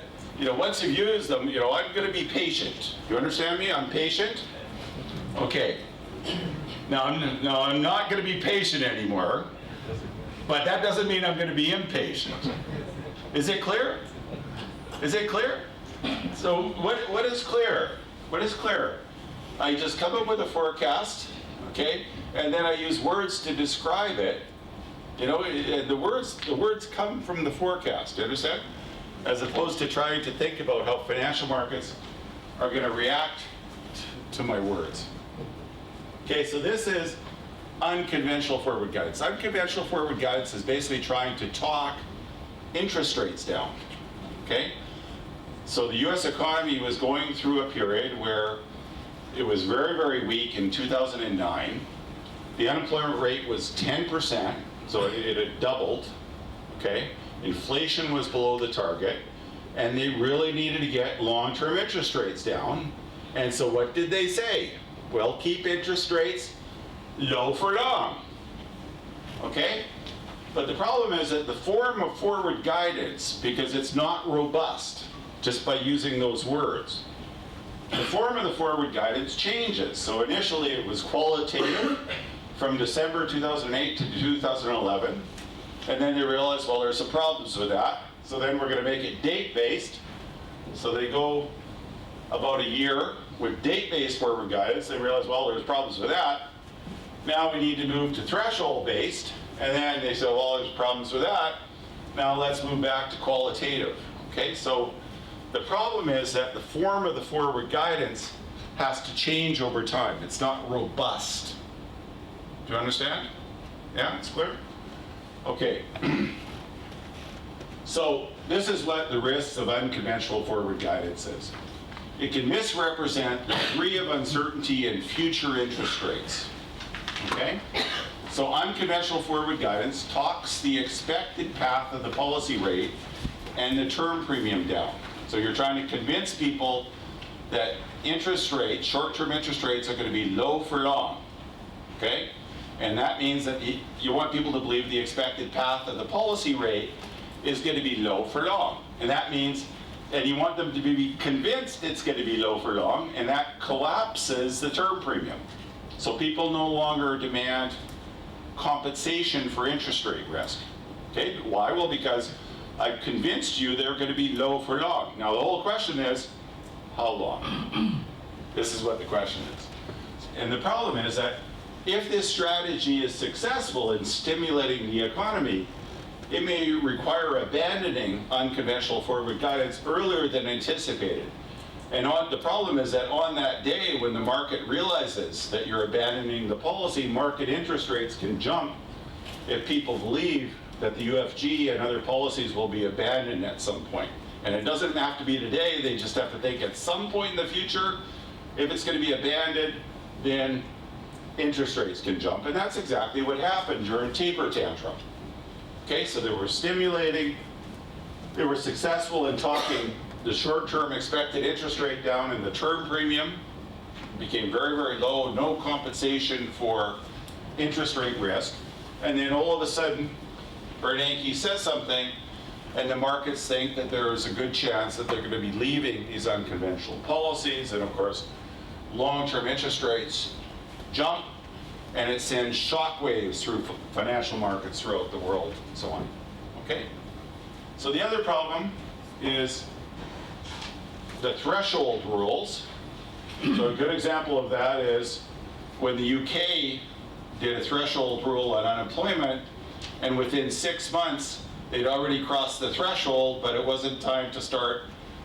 once you've used them, I'm going to be patient. You understand me? I'm patient? Okay. Now I'm not going to be patient anymore, but that doesn't mean I'm going to be impatient. Is it clear? Is it clear? So what is clear? What is clear? I just come up with a forecast, okay, and then I use words to describe it. The words come from the forecast. You understand? As opposed to trying to think about how financial markets are going to react to my words. Okay, so this is unconventional forward guidance. Unconventional forward guidance is basically trying to talk interest rates down, okay? So the US economy was going through a period where it was very, very weak in 2009. The unemployment rate was 10%, so it had doubled, okay? Inflation was below the target, and they really needed to get long-term interest rates down. And so what did they say? Well, keep interest rates low for long, okay? But the problem is that the form of forward guidance, because it's not robust, just by using those words, the form of the forward guidance changes. So initially it was qualitative from December 2008 to 2011, and then they realized, well, there's some problems with that, so then we're going to make it date-based. So they go about a year with date-based forward guidance. They realize, well, there's problems with that. Now we need to move to threshold-based, and then they say, well, there's problems with that. Now let's move back to qualitative. Okay, so the problem is that the form of the forward guidance has to change over time. It's not robust. Do you understand? Yeah, it's clear? Okay. So this is what the risks of unconventional forward guidance is. It can misrepresent the degree of uncertainty in future interest rates. Okay? So unconventional forward guidance talks the expected path of the policy rate and the term premium down. So you're trying to convince people that interest rates, short-term interest rates, are going to be low for long. Okay? And that means that you want people to believe the expected path of the policy rate is going to be low for long. And that means, and you want them to be convinced it's going to be low for long, and that collapses the term premium. So people no longer demand compensation for interest rate risk. Okay, why? Well, because I've convinced you they're going to be low for long. Now the whole question is, how long? This is what the question is. And the problem is that if this strategy is successful in stimulating the economy, it may require abandoning unconventional forward guidance earlier than anticipated. And the problem is that on that day when the market realizes that you're abandoning the policy, market interest rates can jump if people believe that the UFG and other policies will be abandoned at some point. And it doesn't have to be today, they just have to think at some point in the future, if it's going to be abandoned, then interest rates can jump. And that's exactly what happened during taper tantrum. Okay, so they were stimulating, they were successful in talking the short-term expected interest rate down, and the term premium became very, very low, no compensation for interest rate risk. And then all of a sudden, Bernanke says something, and the markets think that there is a good chance that they're going to be leaving these unconventional policies, and of course, long-term interest rates jump, and it sends shockwaves through financial markets throughout the world, and so on. Okay? So the other problem is the threshold rules. So a good example of that is when the UK did a threshold rule on unemployment, and within 6 months, they'd already crossed the threshold, but it wasn't time to start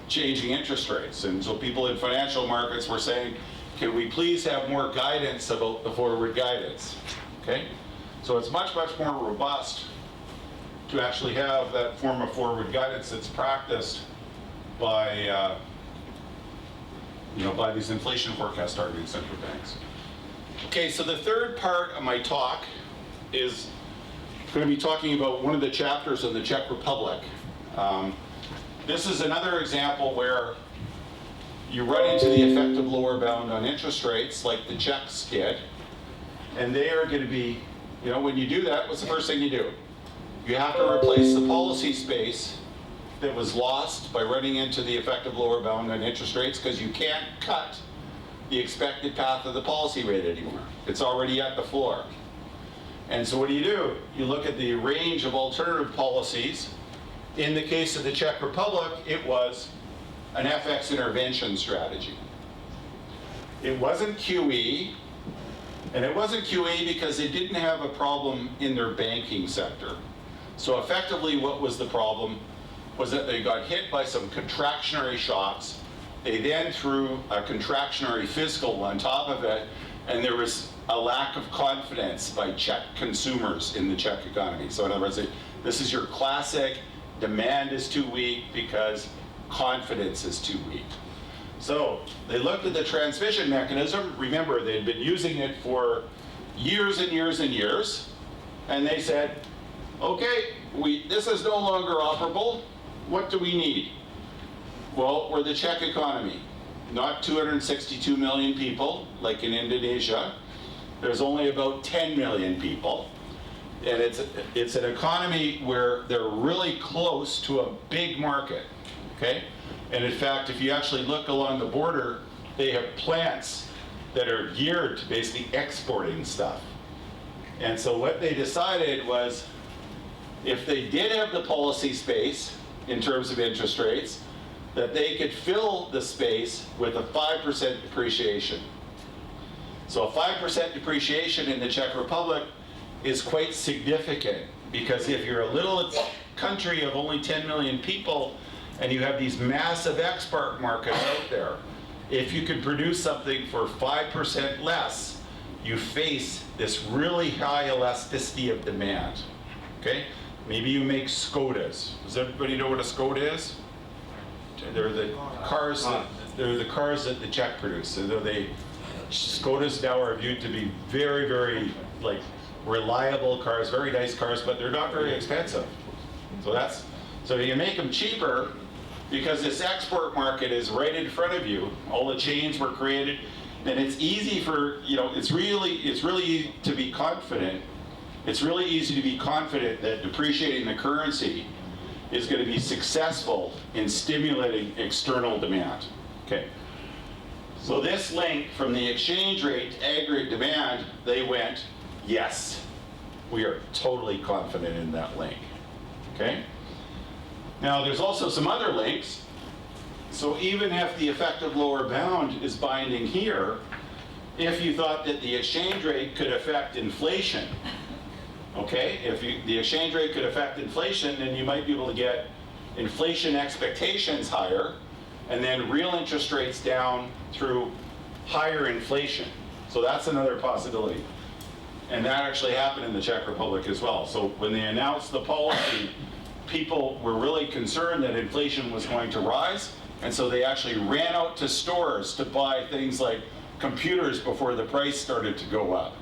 changing interest rates. And so people in financial markets were saying, can we please have more guidance about the forward guidance? Okay? So it's much, much more robust to actually have that form of forward guidance that's practiced by, by these inflation forecast targeting central banks. Okay, so the third part of my talk is going to be talking about one of the chapters in the Czech Republic. This is another example where you run into the effective lower bound on interest rates like the Czechs did, and they are going to be, when you do that, what's the first thing you do? You have to replace the policy space that was lost by running into the effective lower bound on interest rates, because you can't cut the expected path of the policy rate anymore. It's already at the floor. And so what do? You look at the range of alternative policies. In the case of the Czech Republic, it was an FX intervention strategy. It wasn't QE, and it wasn't QE because they didn't have a problem in their banking sector. So effectively what was the problem was that they got hit by some contractionary shocks. They then threw a contractionary fiscal on top of it, and there was a lack of confidence by Czech consumers in the Czech economy. So in other words, this is your classic demand is too weak, because confidence is too weak. So they looked at the transmission mechanism. Remember, they'd been using it for years and years and years. And they said, okay, this is no longer operable. What do we need? Well, we're the Czech economy. Not 262 million people, like in Indonesia. There's only about 10 million people. And it's an economy where they're really close to a big market, okay? And in fact, if you actually look along the border, they have plants that are geared to basically exporting stuff. And so what they decided was, if they did have the policy space in terms of interest rates, that they could fill the space with a 5% depreciation. So a 5% depreciation in the Czech Republic is quite significant, because if you're a little country of only 10 million people and you have these massive export markets out there, if you can produce something for 5% less, you face this really high elasticity of demand, okay? Maybe you make Skodas. Does everybody know what a Skoda is? They're the cars that the Czech produce. So Skodas now are viewed to be very, very reliable cars, very nice cars, but they're not very expensive. So you make them cheaper because this export market is right in front of you. All the chains were created, and it's easy for, it's really easy to be confident. It's really easy to be confident that depreciating the currency is going to be successful in stimulating external demand. Okay. So this link from the exchange rate to aggregate demand, they went, yes, we are totally confident in that link. Okay? Now there's also some other links. So even if the effective lower bound is binding here, if you thought that the exchange rate could affect inflation, okay, if the exchange rate could affect inflation, then you might be able to get inflation expectations higher, and then real interest rates down through higher inflation. So that's another possibility. And that actually happened in the Czech Republic as well. So when they announced the policy, people were really concerned that inflation was going to rise, and so they actually ran out to stores to buy things like computers before the price started to go up.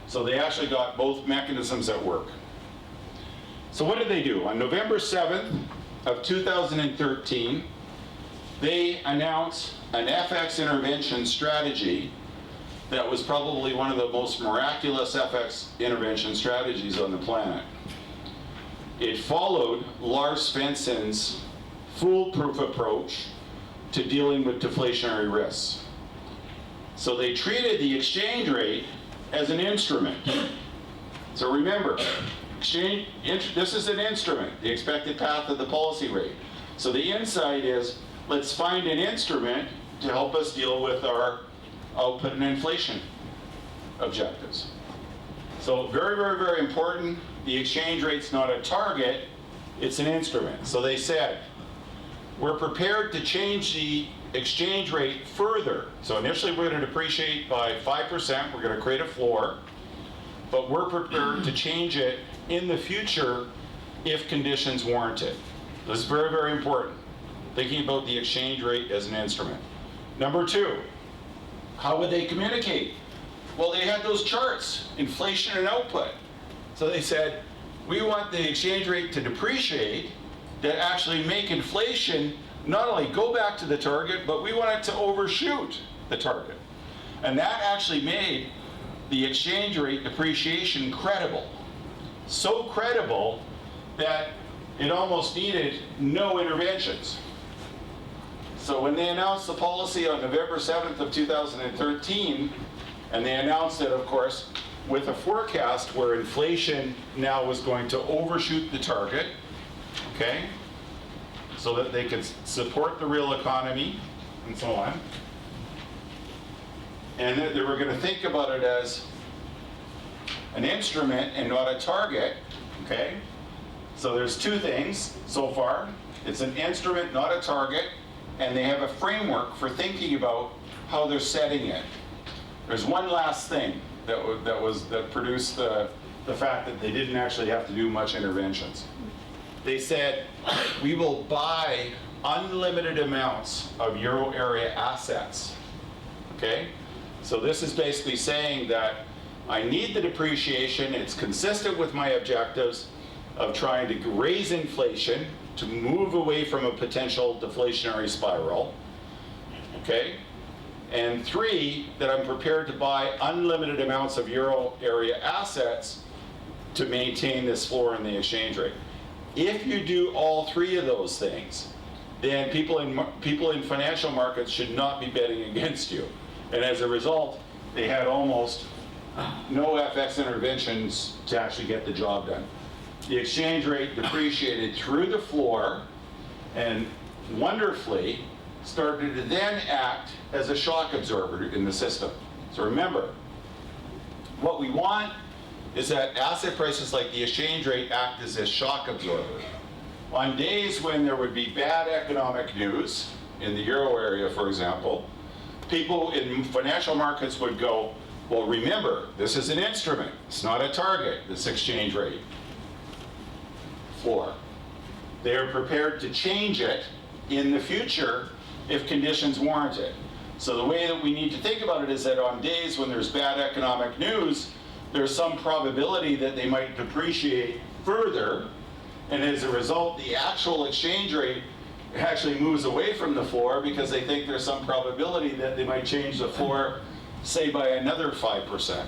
So they actually got both mechanisms at work. So what did they do? On November 7th of 2013, they announced an FX intervention strategy that was probably one of the most miraculous FX intervention strategies on the planet. It followed Lars Svensson's foolproof approach to dealing with deflationary risks. So they treated the exchange rate as an instrument. So remember, this is an instrument, the expected path of the policy rate. So the insight is, let's find an instrument to help us deal with our output and inflation objectives. So very, very, very important. The exchange rate's not a target, it's an instrument. So they said, we're prepared to change the exchange rate further. So initially we're going to depreciate by 5%, we're going to create a floor, but we're prepared to change it in the future if conditions warrant it. This is very, very important. Thinking about the exchange rate as an instrument. Number two, how would they communicate? Well, they had those charts, inflation and output. So they said, we want the exchange rate to depreciate, to actually make inflation not only go back to the target, but we want it to overshoot the target. And that actually made the exchange rate depreciation credible. So credible that it almost needed no interventions. So when they announced the policy on November 7th of 2013, and they announced it, of course, with a forecast where inflation now was going to overshoot the target, okay, so that they could support the real economy and so on. And they were going to think about it as an instrument and not a target, okay? So there's two things so far. It's an instrument, not a target, and they have a framework for thinking about how they're setting it. There's one last thing that produced the fact that they didn't actually have to do much interventions. they said, we will buy unlimited amounts of euro area assets. Okay? So this is basically saying that I need the depreciation, it's consistent with my objectives of trying to raise inflation to move away from a potential deflationary spiral. Okay? And 3, that I'm prepared to buy unlimited amounts of euro area assets to maintain this floor in the exchange rate. If you do all 3 of those things, then people in financial markets should not be betting against you. And as a result, they had almost no FX interventions to actually get the job done. The exchange rate depreciated through the floor and wonderfully started to then act as a shock absorber in the system. So remember, what we want is that asset prices like the exchange rate act as a shock absorber. On days when there would be bad economic news, in the euro area, for example, people in financial markets would go, well, remember, this is an instrument. It's not a target, this exchange rate floor. They are prepared to change it in the future if conditions warrant it. So the way that we need to think about it is that on days when there's bad economic news, there's some probability that they might depreciate further, and as a result, the actual exchange rate actually moves away from the floor because they think there's some probability that they might change the floor, say, by another 5%.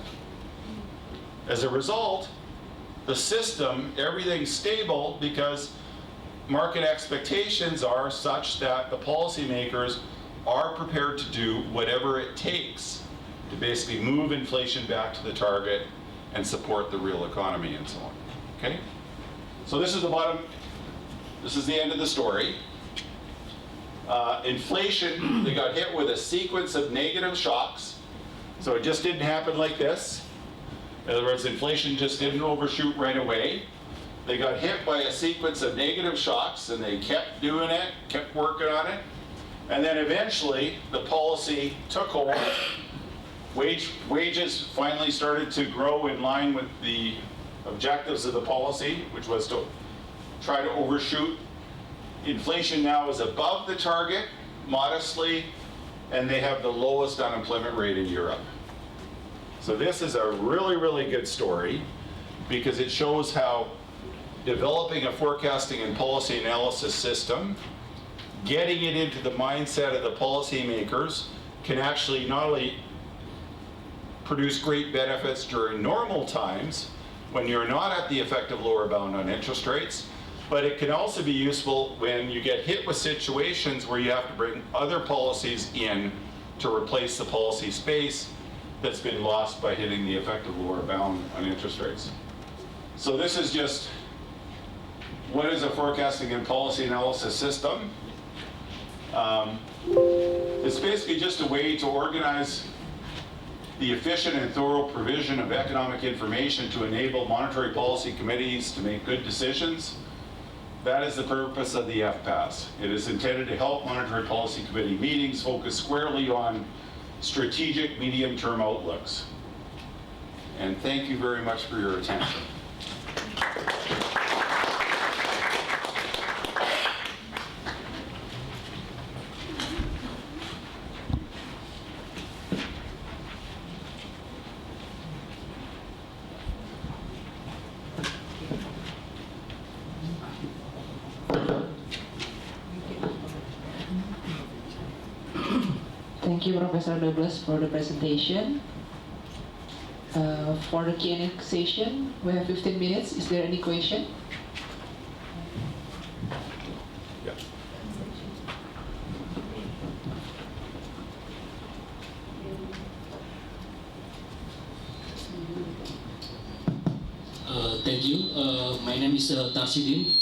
As a result, the system, everything's stable because market expectations are such that the policymakers are prepared to do whatever it takes to basically move inflation back to the target and support the real economy and so on. Okay? So this is the bottom, this is the end of the story. Inflation, they got hit with a sequence of negative shocks. So it just didn't happen like this. In other words, inflation just didn't overshoot right away. They got hit by a sequence of negative shocks and they kept doing it, kept working on it. And then eventually the policy took hold. Wages finally started to grow in line with the objectives of the policy, which was to try to overshoot. Inflation now is above the target, modestly, and they have the lowest unemployment rate in Europe. So this is a really, really good story because it shows how developing a forecasting and policy analysis system, getting it into the mindset of the policymakers can actually not only produce great benefits during normal times when you're not at the effective lower bound on interest rates, but it can also be useful when you get hit with situations where you have to bring other policies in to replace the policy space that's been lost by hitting the effective lower bound on interest rates. So this is just what is a forecasting and policy analysis system. It's basically just a way to organize the efficient and thorough provision of economic information to enable monetary policy committees to make good decisions. That is the purpose of the FPAS. It is intended to help monetary policy committee meetings focus squarely on strategic medium-term outlooks. And thank you very much for your attention. Thank you, Professor Douglas, for the presentation. For the Q&A session, we have 15 minutes. Is there any question? Yeah. Thank you. My name is Tarsidin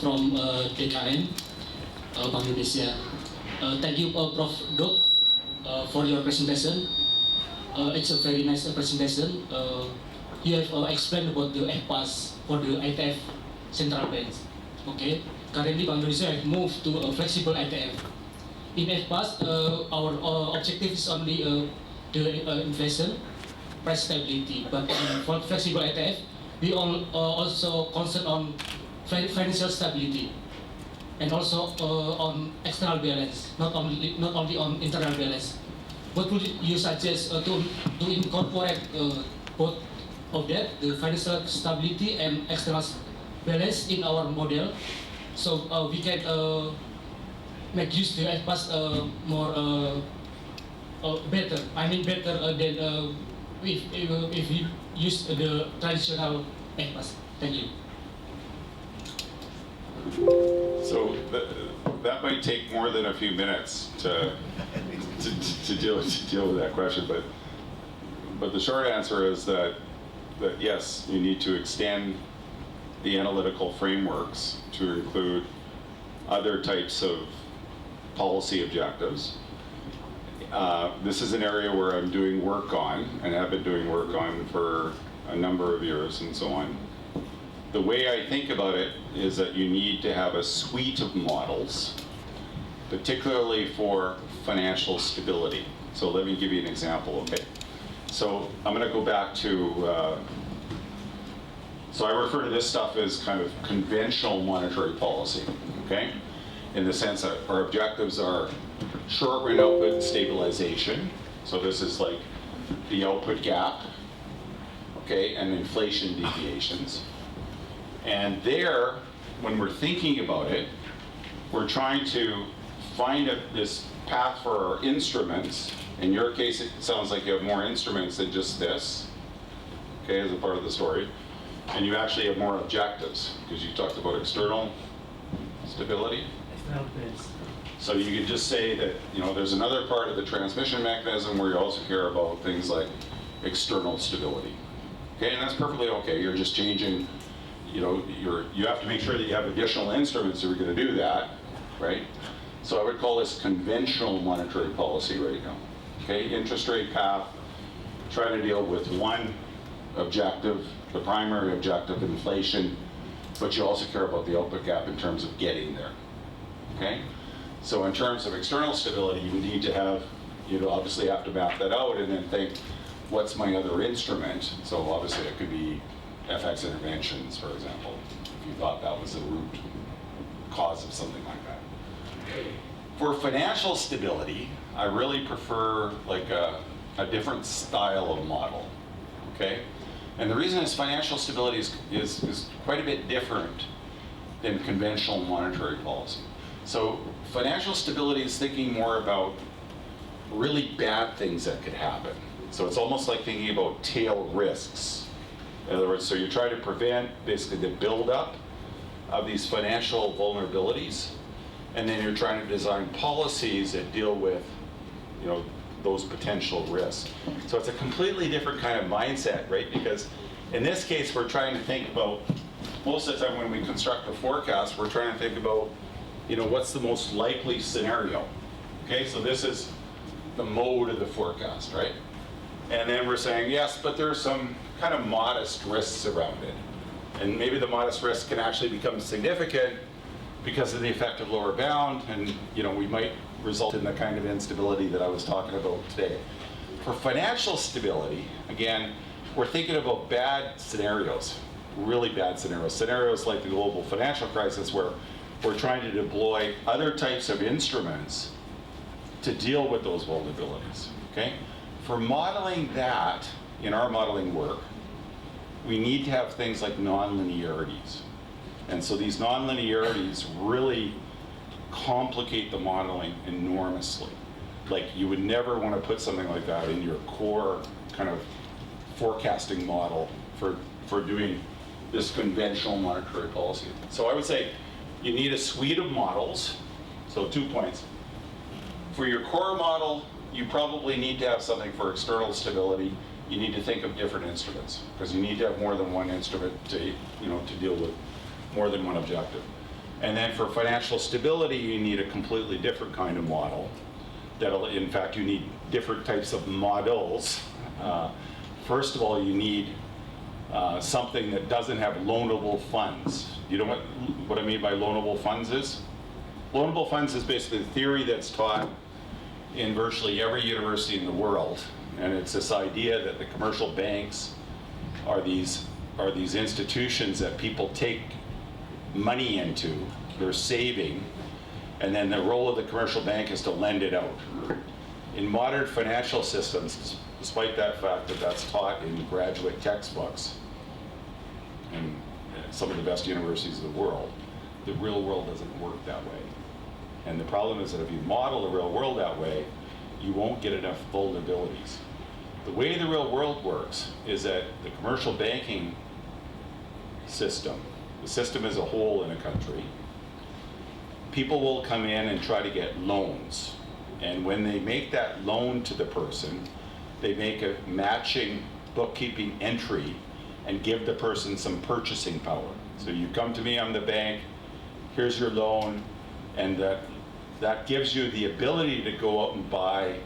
from DKN, Bank Indonesia. Thank you, Prof. Dok, for your presentation. It's a very nice presentation. You have explained about the FPAS for the ITF central banks. Okay. Currently, Bank Indonesia have moved to a flexible ITF. In FPAS, our objective is only the inflation, price stability. But for flexible ITF, we all also concerned on financial stability, and also on external balance, not only on internal balance. What would you suggest to incorporate both of that, the financial stability and external balance in our model, so we can make use the FPAS more better. I mean better than if we use the traditional FPAS. Thank you. So that might take more than a few minutes to deal with that question, but the short answer is that yes, you need to extend the analytical frameworks to include other types of policy objectives. This is an area where I'm doing work on, and have been doing work on for a number of years and so on. The way I think about it is that you need to have a suite of models, particularly for financial stability. So let me give you an example, okay? So I'm going to go back to, so I refer to this stuff as kind of conventional monetary policy, okay? In the sense that our objectives are short-run output stabilization. So this is like the output gap, okay, and inflation deviations. And there, when we're thinking about it, we're trying to find this path for our instruments. In your case, it sounds like you have more instruments than just this, okay, as a part of the story. And you actually have more objectives, because you talked about external stability. External balance. So you could just say that, you know, there's another part of the transmission mechanism where you also care about things like external stability. Okay, and that's perfectly okay. You're just changing, you know, you have to make sure that you have additional instruments that are going to do that, right? So I would call this conventional monetary policy right now. Okay, interest rate path, trying to deal with one objective, the primary objective, inflation, but you also care about the output gap in terms of getting there. Okay, so in terms of external stability, you need to have, you obviously have to map that out and then think, what's my other instrument? So obviously it could be FX interventions, for example, if you thought that was the root cause of something like that. For financial stability, I really prefer like a different style of model, okay? And the reason is financial stability is quite a bit different than conventional monetary policy. So financial stability is thinking more about really bad things that could happen. So it's almost like thinking about tail risks. In other words, so you try to prevent basically the buildup of these financial vulnerabilities, and then you're trying to design policies that deal with, you know, those potential risks. So it's a completely different kind of mindset, right? Because in this case, we're trying to think about, most of the time when we construct a forecast, we're trying to think about, you know, what's the most likely scenario? Okay, so this is the mode of the forecast, right? And then we're saying, yes, but there's some kind of modest risks around it. And maybe the modest risks can actually become significant because of the effect of lower bound, and you know, we might result in the kind of instability that I was talking about today. For financial stability, again, we're thinking about bad scenarios, really bad scenarios. Scenarios like the global financial crisis, where we're trying to deploy other types of instruments to deal with those vulnerabilities, okay? For modeling that, in our modeling work, we need to have things like nonlinearities. And so these nonlinearities really complicate the modeling enormously. Like, you would never want to put something like that in your core kind of forecasting model for doing this conventional monetary policy. So I would say you need a suite of models. So 2 points. For your core model, you probably need to have something for external stability. You need to think of different instruments, because you need to have more than one instrument to, you know, to deal with more than one objective. And then for financial stability, you need a completely different kind of model. That'll, in fact, you need different types of models. First of all, you need something that doesn't have loanable funds. You know what I mean by loanable funds is? Loanable funds is basically the theory that's taught in virtually every university in the world. And it's this idea that the commercial banks are these are these institutions that people take money into, they're saving, and then the role of the commercial bank is to lend it out. In modern financial systems, despite that fact that that's taught in graduate textbooks and some of the best universities of the world, the real world doesn't work that way. And the problem is that if you model the real world that way, you won't get enough vulnerabilities. The way the real world works is that the commercial banking system, the system as a whole in a country, people will come in and try to get loans. And when they make that loan to the person, they make a matching bookkeeping entry and give the person some purchasing power. So you come to me, I'm the bank, here's your loan, and that gives you the ability to go out and buy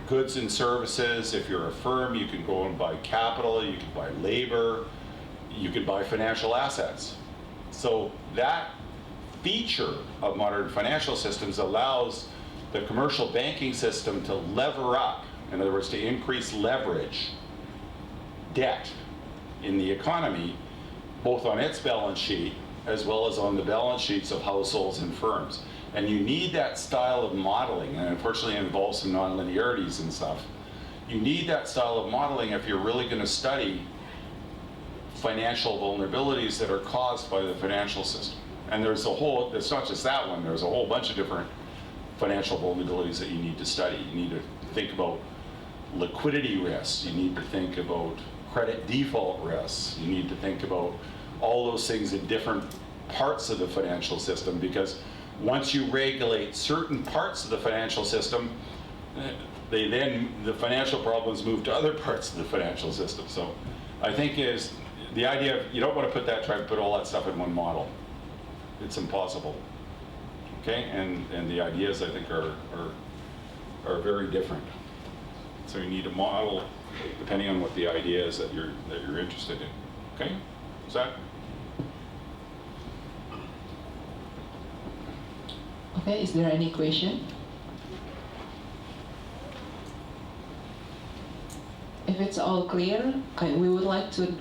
goods and services. If you're a firm, you can go and buy capital, you can buy labor, you can buy financial assets. So that feature of modern financial systems allows the commercial banking system to lever up, in other words, to increase leverage, debt in the economy, both on its balance sheet as well as on the balance sheets of households and firms. And you need that style of modeling, and unfortunately it involves some non-linearities and stuff. You need that style of modeling if you're really going to study financial vulnerabilities that are caused by the financial system. And there's a whole, it's not just that one, there's a whole bunch of different financial vulnerabilities that you need to study. You need to think about liquidity risks, you need to think about credit default risks, you need to think about all those things in different parts of the financial system, because once you regulate certain parts of the financial system, the financial problems move to other parts of the financial system. So I think is the idea of, you don't want to try to put all that stuff in one model. It's impossible. Okay, and the ideas I think are very different. So you need a model depending on what the idea is that you're interested in. Okay, is that? Okay, is there any question? If it's all clear, okay, we would like to.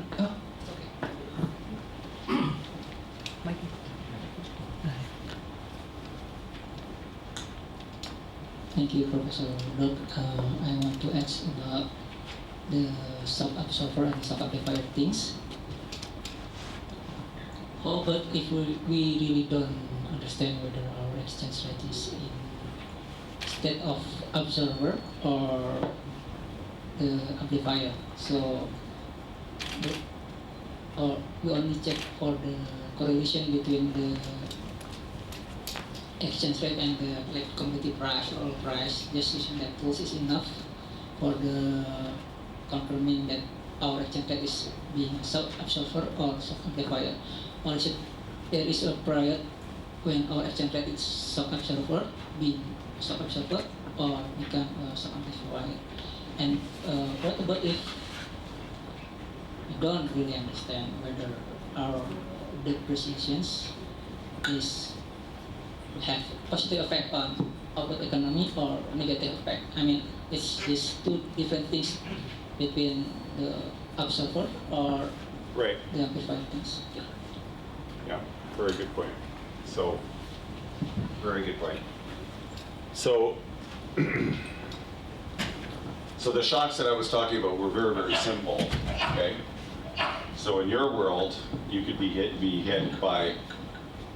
Thank you, Professor Dok. I want to ask about the shock absorber and shock amplifier things. How about if we really don't understand whether our exchange rate is in state of absorber or the amplifier? So, or we only check for the correlation between the exchange rate and the like commodity price or oil price. Just using that tools is enough for the confirming that our exchange rate is being shock absorber or shock amplifier. Or is it, there is a period when our exchange rate is shock absorber, being shock absorber, or become a shock amplifier. And what about if we don't really understand whether our depreciations is have positive effect on our economy or negative effect? I mean, it's these two different things between the absorber or right. the amplifier things. Yeah, very good point. So, very good point. So, so the shocks that I was talking about were very, very simple. Okay. So in your world, you could be hit by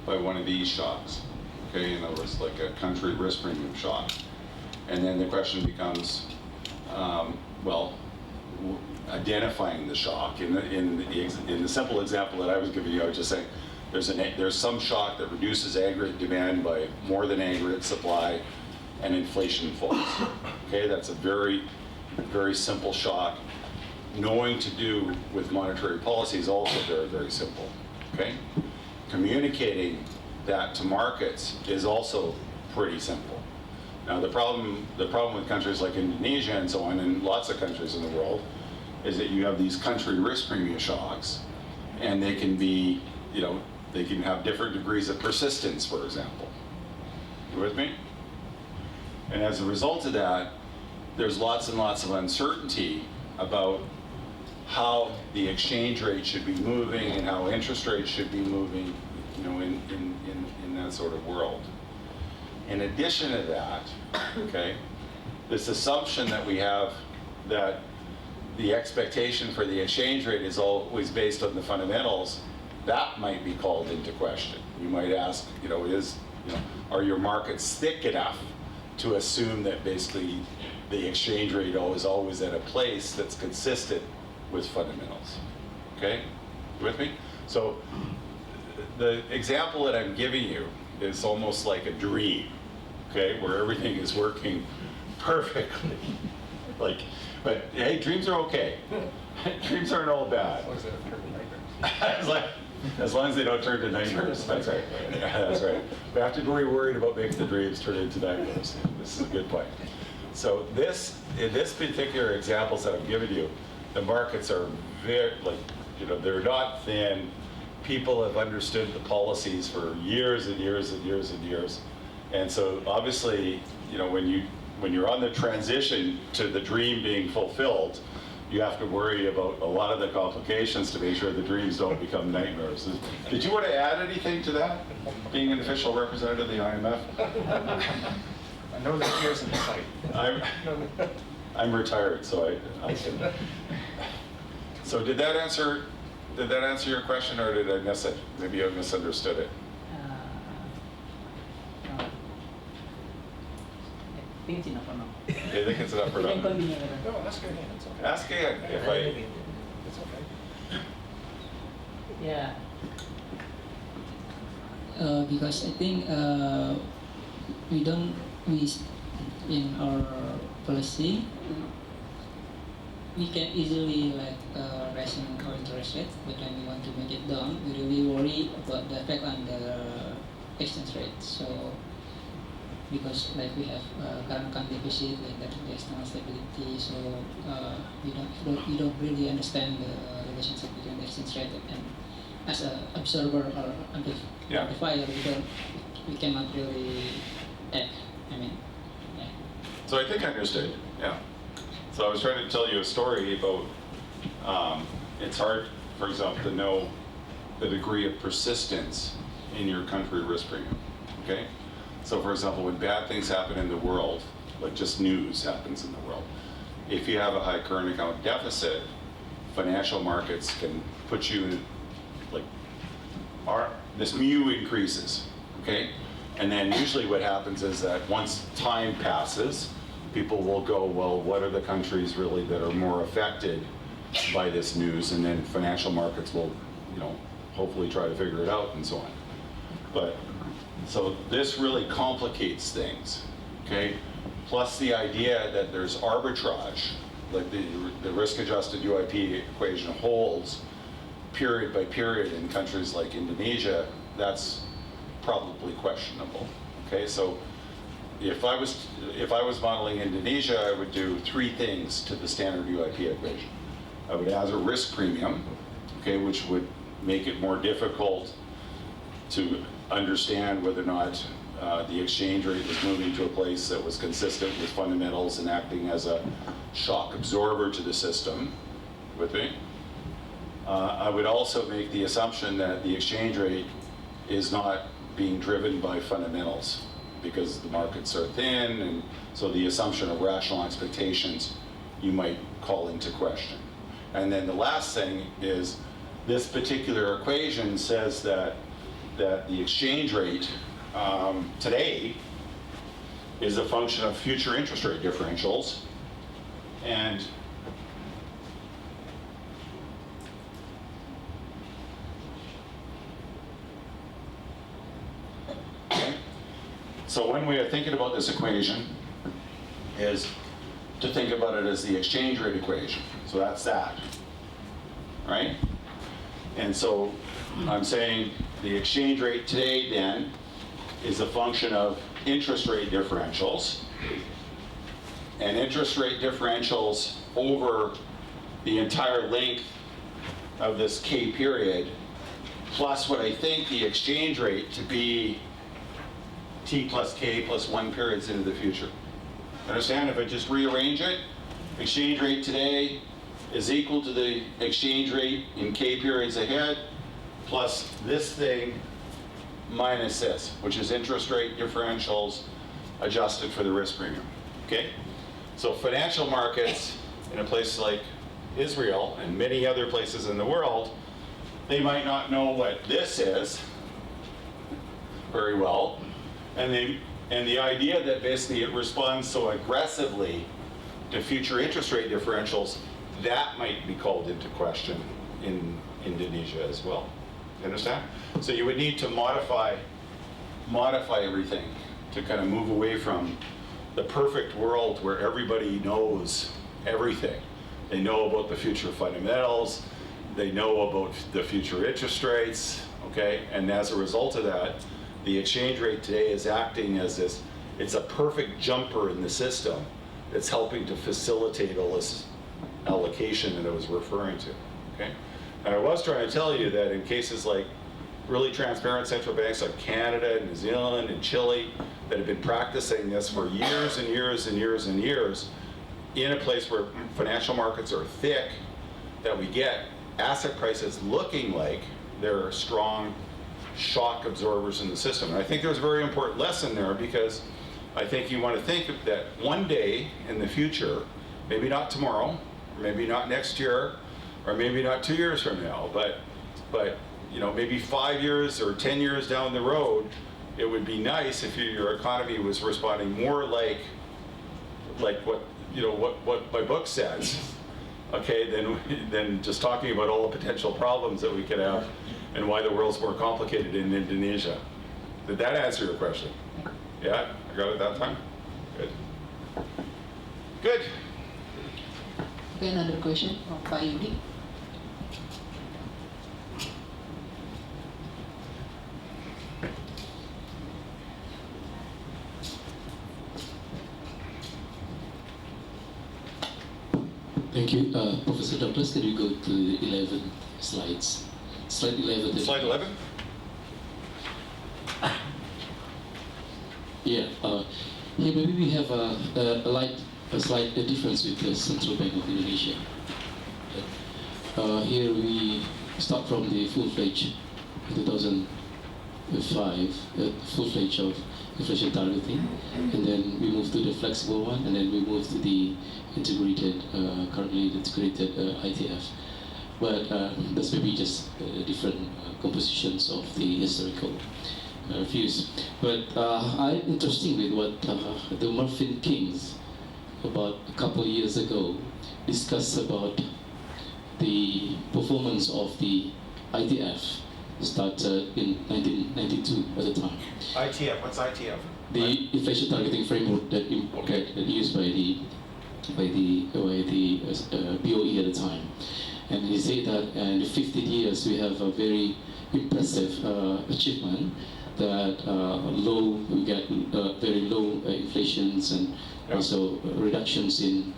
one of these shocks. Okay, in other words, like a country risk premium shock. And then the question becomes, well, identifying the shock. In the simple example that I was giving you, I was just saying, there's some shock that reduces aggregate demand by more than aggregate supply, and inflation falls. Okay, that's a very, very simple shock. Knowing to do with monetary policy is also very, very simple. Okay, communicating that to markets is also pretty simple. Now the problem with countries like Indonesia and so on, and lots of countries in the world, is that you have these country risk premium shocks, and they can be, they can have different degrees of persistence, for example. You with me? And as a result of that, there's lots and lots of uncertainty about how the exchange rate should be moving and how interest rates should be moving, you know, in that sort of world. In addition to that, okay, this assumption that we have that the expectation for the exchange rate is always based on the fundamentals, that might be called into question. You might ask, you know, are your markets thick enough to assume that basically the exchange rate is always at a place that's consistent with fundamentals? Okay, you with me? So the example that I'm giving you is almost like a dream, okay, where everything is working perfectly. Like, but hey, dreams are okay. Dreams aren't all bad. As long as they don't turn to nightmares. That's right. Yeah, that's right. We have to be worried about making the dreams turn into nightmares. This is a good point. So in this particular examples that I'm giving you, the markets are very, like, you know, they're not thin. People have understood the policies for years and years and years and years. And so obviously, you know, when you're on the transition to the dream being fulfilled, you have to worry about a lot of the complications to make sure the dreams don't become nightmares. Did you want to add anything to that, being an official representative of the IMF? I know the fears in the fight. I'm retired, so I can. So did that answer your question, or did I miss it? Maybe I misunderstood it. No. I think it's enough for now. I think it's enough for You can now. continue. No, ask again. It's okay. Ask again if I. It's okay. Yeah. Because I think in our policy we can easily raise our interest rate, but when we want to make it down, we really worry about the effect on the exchange rate. So because like we have current account deficit, like that the external stability, so we don't really understand the relationship between the exchange rate and as an observer or amplifier, we cannot really act. I mean, yeah. So I think I understood. Yeah. So I was trying to tell you a story about. It's hard, for example, to know the degree of persistence in your country risk premium. Okay. So for example, when bad things happen in the world, like just news happens in the world, if you have a high current account deficit, financial markets can put you in, like, this mu increases, okay? And then usually what happens is that once time passes, people will go, well, what are the countries really that are more affected by this news? And then financial markets will, you know, hopefully try to figure it out and so on. But so this really complicates things, okay? Plus the idea that there's arbitrage, like the risk-adjusted UIP equation holds period by period in countries like Indonesia, that's probably questionable, okay? So if I was modeling Indonesia, I would do three things to the standard UIP equation. I would add a risk premium, okay, which would make it more difficult to understand whether or not the exchange rate was moving to a place that was consistent with fundamentals and acting as a shock absorber to the system. With me? I would also make the assumption that the exchange rate is not being driven by fundamentals because the markets are thin, and so the assumption of rational expectations you might call into question. And then the last thing is this particular equation says that the exchange rate today is a function of future interest rate differentials, and so one way of thinking about this equation is to think about it as the exchange rate equation. So that's that, right? And so I'm saying the exchange rate today then is a function of interest rate differentials, and interest rate differentials over the entire length of this K period, plus what I think the exchange rate to be T plus K plus 1 periods into the future. Understand? If I just rearrange it, exchange rate today is equal to the exchange rate in K periods ahead plus this thing minus this, which is interest rate differentials adjusted for the risk premium, okay? So financial markets in a place like Israel and many other places in the world, they might not know what this is very well, and the idea that basically it responds so aggressively to future interest rate differentials, that might be called into question in Indonesia as well. You understand? So you would need to modify everything to kind of move away from the perfect world where everybody knows everything. They know about the future fundamentals, they know about the future interest rates, okay? And as a result of that, the exchange rate today is acting as this, it's a perfect jumper in the system that's helping to facilitate all this allocation that I was referring to, okay? And I was trying to tell you that in cases like really transparent central banks like Canada, New Zealand, and Chile that have been practicing this for years and years and years and years in a place where financial markets are thick, that we get asset prices looking like they're strong shock absorbers in the system. And I think there's a very important lesson there, because I think you want to think that one day in the future, maybe not tomorrow, or maybe not next year, or maybe not 2 years from now, but you know, maybe 5 years or 10 years down the road, it would be nice if your economy was responding more like what, you know, what my book says, okay, than just talking about all the potential problems that we could have and why the world's more complicated in Indonesia. Did that answer your question? Yeah, I got it that time? Good. Good. Okay, another question from Pak Yudi. Thank you. Professor Douglas, can you go to 11 slides? Slide 11. Slide 11? Yeah. Here maybe we have a slight difference with the Central Bank of Indonesia. Here we start from the full-fledged 2005, full-fledged of inflation targeting, and then we move to the flexible one, and then we move to the integrated, currently integrated ITF. But that's maybe just different compositions of the historical views. But I'm interested with what the Marvin Kings, about a couple of years ago, discussed about the performance of the ITF started in 1992 at the time. ITF, what's ITF? The inflation targeting framework that used by the BOE at the time. And he said that in the 15 years we have a very impressive achievement that we get very low inflations and also reductions in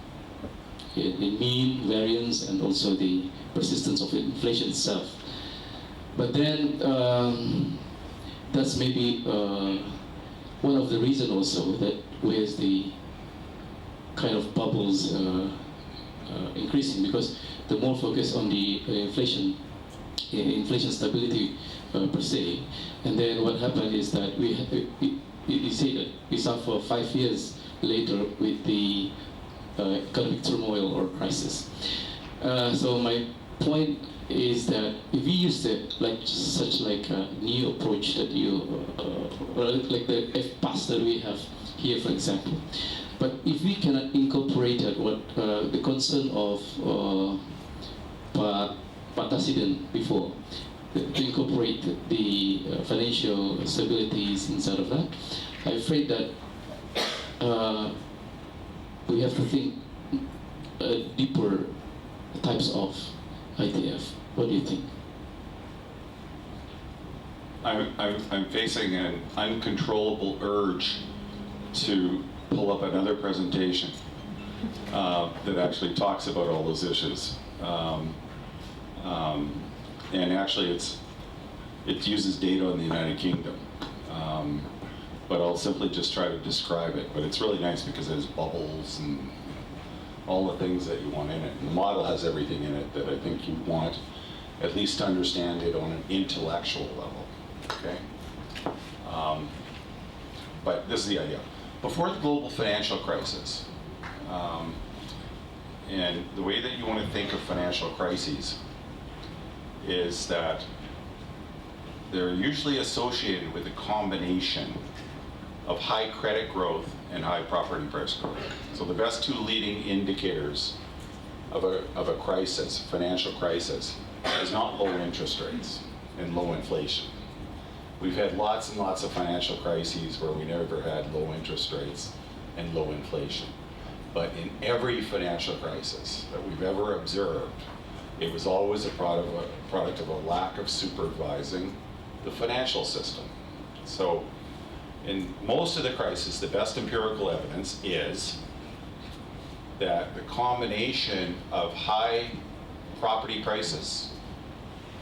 mean variance and also the persistence of inflation itself. But then that's maybe one of the reasons also that with the kind of bubbles increasing, because the more focus on the inflation stability per se, and then what happened is that you see that we suffer 5 years later with the economic turmoil or crisis. So my point is that if we use such a new approach that like the FPAS that we have here, for example, but if we cannot incorporate what the concern of Pak Tasiden before, to incorporate the financial stabilities inside of that, I'm afraid that we have to think deeper types of ITF. What do you think? I'm facing an uncontrollable urge to pull up another presentation that actually talks about all those issues. And actually it uses data in the United Kingdom. But I'll simply just try to describe it. But it's really nice because there's bubbles and all the things that you want in it. And the model has everything in it that I think you want, at least to understand it on an intellectual level, okay? But this is the idea. Before the global financial crisis, and the way that you want to think of financial crises is that they're usually associated with a combination of high credit growth and high property price growth. So the best two leading indicators of a crisis, financial crisis, is not low interest rates and low inflation. We've had lots and lots of financial crises where we never had low interest rates and low inflation. But in every financial crisis that we've ever observed, it was always a product of a lack of supervising the financial system. So in most of the crises, the best empirical evidence is that the combination of high property prices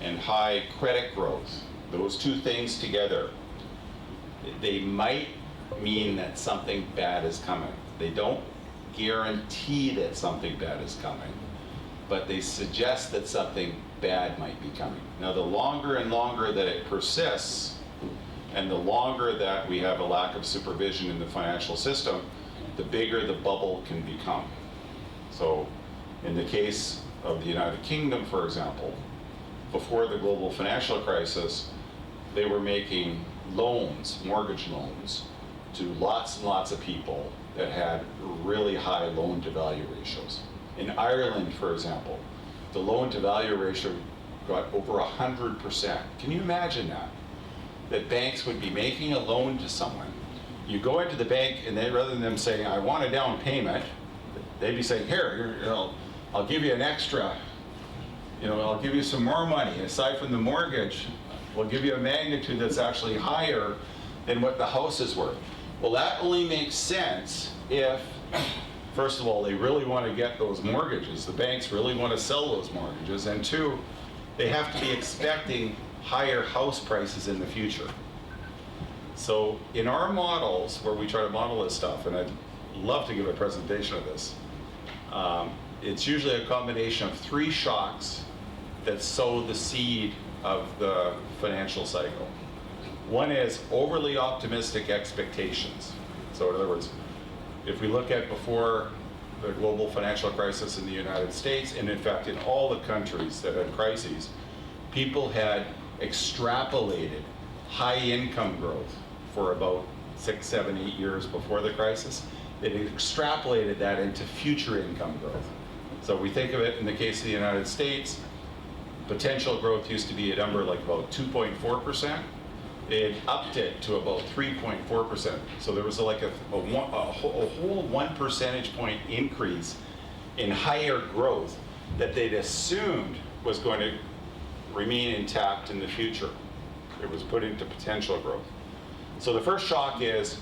and high credit growth, those two things together, they might mean that something bad is coming. They don't guarantee that something bad is coming, but they suggest that something bad might be coming. Now, the longer and longer that it persists, and the longer that we have a lack of supervision in the financial system, the bigger the bubble can become. So, in the case of the United Kingdom, for example, before the global financial crisis, they were making loans, mortgage loans, to lots and lots of people that had really high loan-to-value ratios. In Ireland, for example, the loan-to-value ratio got over 100%. Can you imagine that? That banks would be making a loan to someone. You go into the bank, and they, rather than them saying, I want a down payment, they'd be saying, here, I'll give you an extra, I'll give you some more money. Aside from the mortgage, we'll give you a magnitude that's actually higher than what the house is worth. Well, that only makes sense if, first of all, they really want to get those mortgages. The banks really want to sell those mortgages. And two, they have to be expecting higher house prices in the future. So in our models, where we try to model this stuff, and I'd love to give a presentation of this, it's usually a combination of three shocks that sow the seed of the financial cycle. One is overly optimistic expectations. So in other words, if we look at before the global financial crisis in the United States, and in fact in all the countries that had crises, people had extrapolated high income growth for about 6, 7, 8 years before the crisis. They extrapolated that into future income growth. So we think of it in the case of the United States, potential growth used to be a number like about 2.4%. They had upped it to about 3.4%. So there was like a whole 1 percentage point increase in higher growth that they'd assumed was going to remain intact in the future. It was put into potential growth. So the first shock is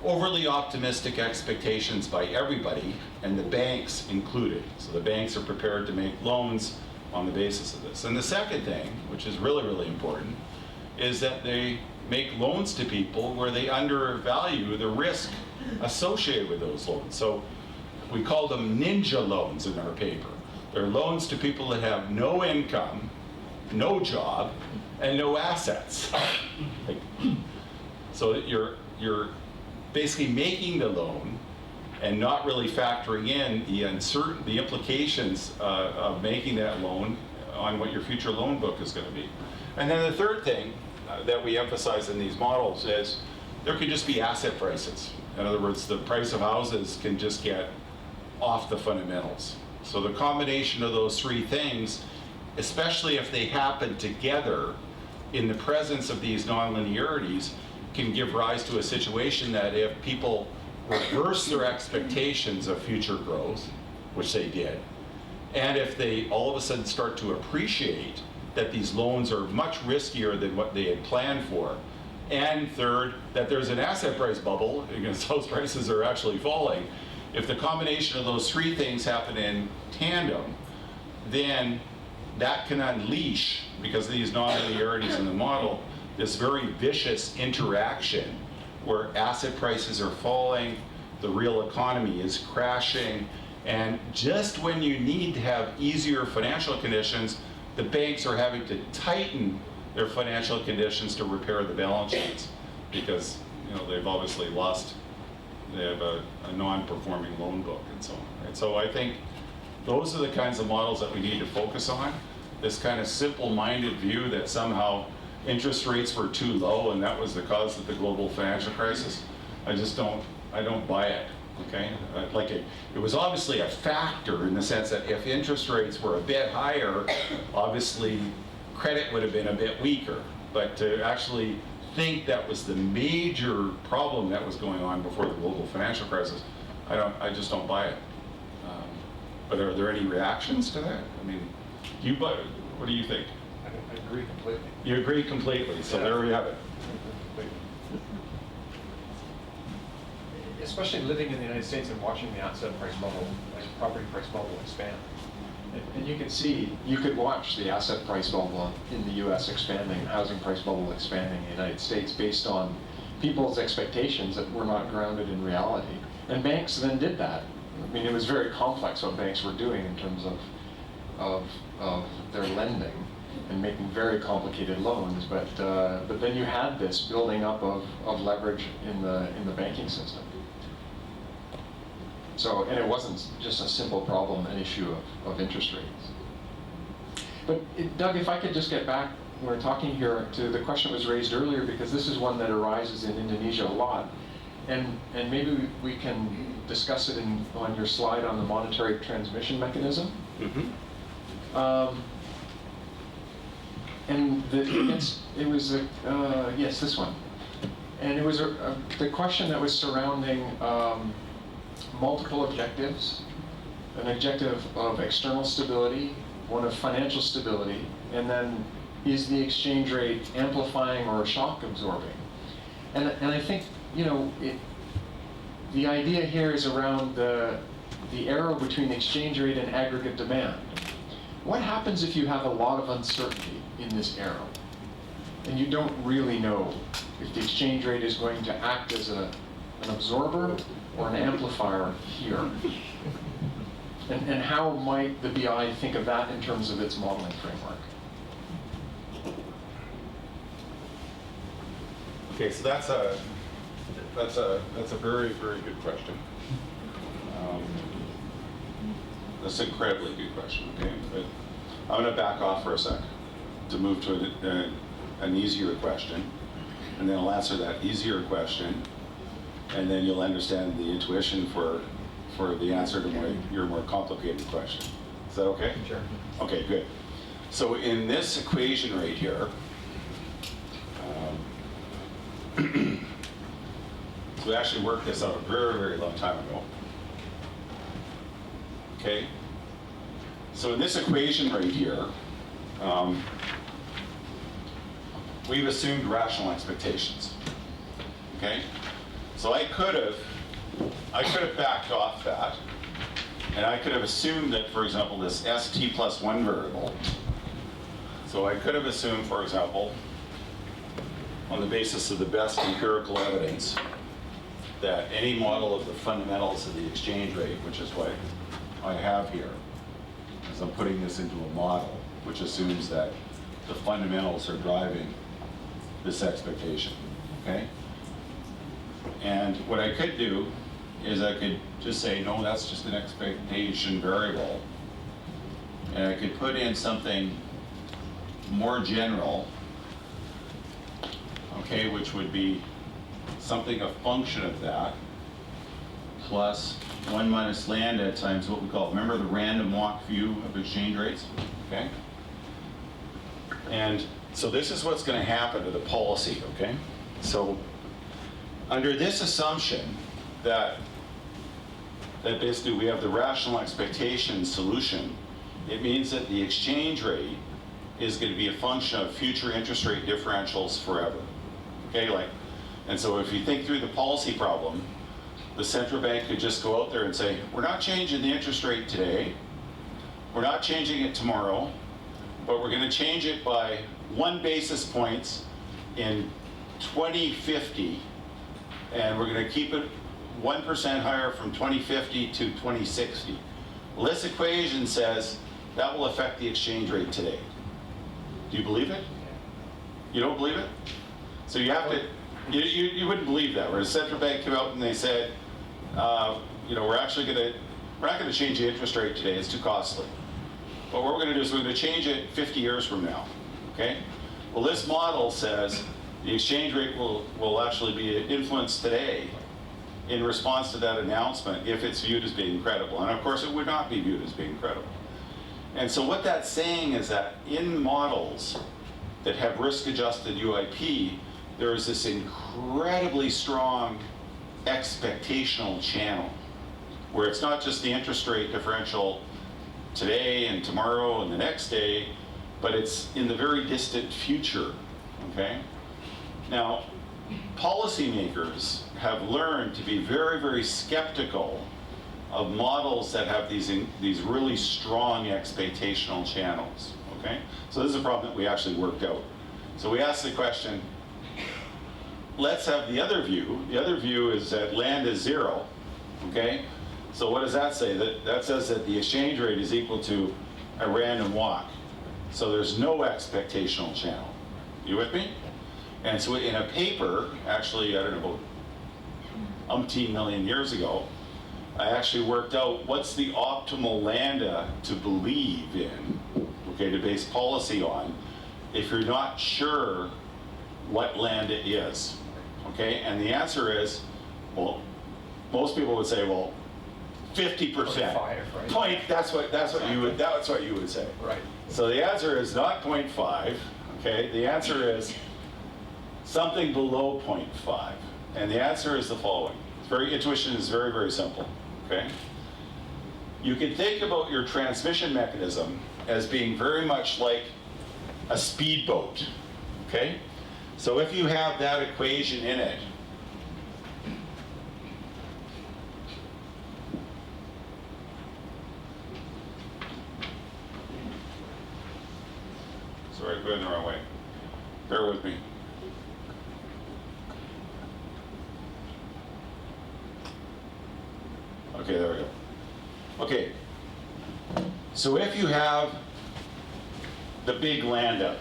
overly optimistic expectations by everybody, and the banks included. So the banks are prepared to make loans on the basis of this. And the second thing, which is really, really important, is that they make loans to people where they undervalue the risk associated with those loans. So we call them ninja loans in our paper. They're loans to people that have no income, no job, and no assets. So you're basically making the loan and not really factoring in the implications of making that loan on what your future loan book is going to be. And then the third thing that we emphasize in these models is there could just be asset prices. In other words, the price of houses can just get off the fundamentals. So the combination of those three things, especially if they happen together in the presence of these nonlinearities, can give rise to a situation that if people reverse their expectations of future growth, which they did, and if they all of a sudden start to appreciate that these loans are much riskier than what they had planned for, and third, that there's an asset price bubble because house prices are actually falling, if the combination of those three things happen in tandem, then that can unleash, because of these nonlinearities in the model, this very vicious interaction where asset prices are falling, the real economy is crashing, And just when you need to have easier financial conditions, the banks are having to tighten their financial conditions to repair the balance sheets, because they've obviously lost, they have a non-performing loan book and so on. Right? So I think those are the kinds of models that we need to focus on. This kind of simple-minded view that somehow interest rates were too low and that was the cause of the global financial crisis, I don't buy it. Okay, like it was obviously a factor in the sense that if interest rates were a bit higher, obviously credit would have been a bit weaker. But to actually think that was the major problem that was going on before the global financial crisis, I just don't buy it. But are there any reactions to that? I mean, what do you think? I agree completely. You agree completely, so Yeah. there we have it. Especially living in the United States and watching the asset price bubble, like property price bubble expand. And you can see, you could watch the asset price bubble in the US expanding, housing price bubble expanding in the United States based on people's expectations that were not grounded in reality. And banks then did that. I mean, it was very complex what banks were doing in terms of their lending and making very complicated loans. But then you had this building up of leverage in the banking system. So, and it wasn't just a simple problem, an issue of interest rates. But Doug, if I could just get back, we're talking here to the question that was raised earlier, because this is one that arises in Indonesia a lot. And maybe we can discuss it on your slide on the monetary transmission mechanism. Mm-hmm. And it was yes, this one. And it was the question that was surrounding multiple objectives, an objective of external stability, one of financial stability, and then is the exchange rate amplifying or shock absorbing? And I think, the idea here is around the arrow between exchange rate and aggregate demand. What happens if you have a lot of uncertainty in this arrow and you don't really know if the exchange rate is going to act as an absorber or an amplifier here? And how might the BI think of that in terms of its modeling framework? Okay, so that's a very, very good question. That's an incredibly good question. Okay, but I'm going to back off for a sec to move to an easier question, and then I'll answer that easier question, and then you'll understand the intuition for the answer to your more complicated question. Is that okay? Sure. Okay, good. So in this equation right here, so we actually worked this out a very, very long time ago. Okay? So in this equation right here, we've assumed rational expectations. Okay? So I could have backed off that, and I could have assumed that, for example, this st+1 variable. So I could have assumed, for example, on the basis of the best empirical evidence, that any model of the fundamentals of the exchange rate, which is what I have here, as I'm putting this into a model, which assumes that the fundamentals are driving this expectation, okay? And what I could do is I could just say, no, that's just an expectation variable. And I could put in something more general, okay, which would be something a function of that, plus 1 minus lambda times what we call, remember the random walk view of exchange rates, okay? And so this is what's going to happen to the policy, okay? So under this assumption that basically we have the rational expectation solution, it means that the exchange rate is going to be a function of future interest rate differentials forever, okay? And so if you think through the policy problem, the central bank could just go out there and say, we're not changing the interest rate today, we're not changing it tomorrow, but we're going to change it by 1 basis points in 2050, and we're going to keep it 1% higher from 2050 to 2060. Well, this equation says that will affect the exchange rate today. Do you believe it? You don't believe it? So you have to, you wouldn't believe that. Where the central bank came out and they said, you know, we're not going to change the interest rate today, it's too costly. But what we're going to do is we're going to change it 50 years from now, okay? Well, this model says the exchange rate will actually be influenced today in response to that announcement if it's viewed as being credible. And of course, it would not be viewed as being credible. And so what that's saying is that in models that have risk-adjusted UIP, there is this incredibly strong expectational channel where it's not just the interest rate differential today and tomorrow and the next day, but it's in the very distant future, okay? Now, policymakers have learned to be very, very skeptical of models that have these really strong expectational channels, okay? So this is a problem that we actually worked out. So we asked the question, let's have the other view. The other view is that land is zero, okay? So what does that say? That says that the exchange rate is equal to a random walk. So there's no expectational channel. You with me? And so in a paper, actually, I don't know, about umpteen million years ago, I actually worked out what's the optimal lambda to believe in, okay, to base policy on, if you're not sure what lambda is, okay? And the answer is, well, most people would say, well, 50%. 0.5, right? That's what you would say. Right. So the answer is not 0.5, okay? The answer is something below 0.5. And the answer is the following. Intuition is very, very simple, okay? You can think about your transmission mechanism as being very much like a speedboat, okay? So if you have that equation in it, sorry, I'm going the wrong way. Bear with me. Okay, there we go. Okay, so if you have the big lambda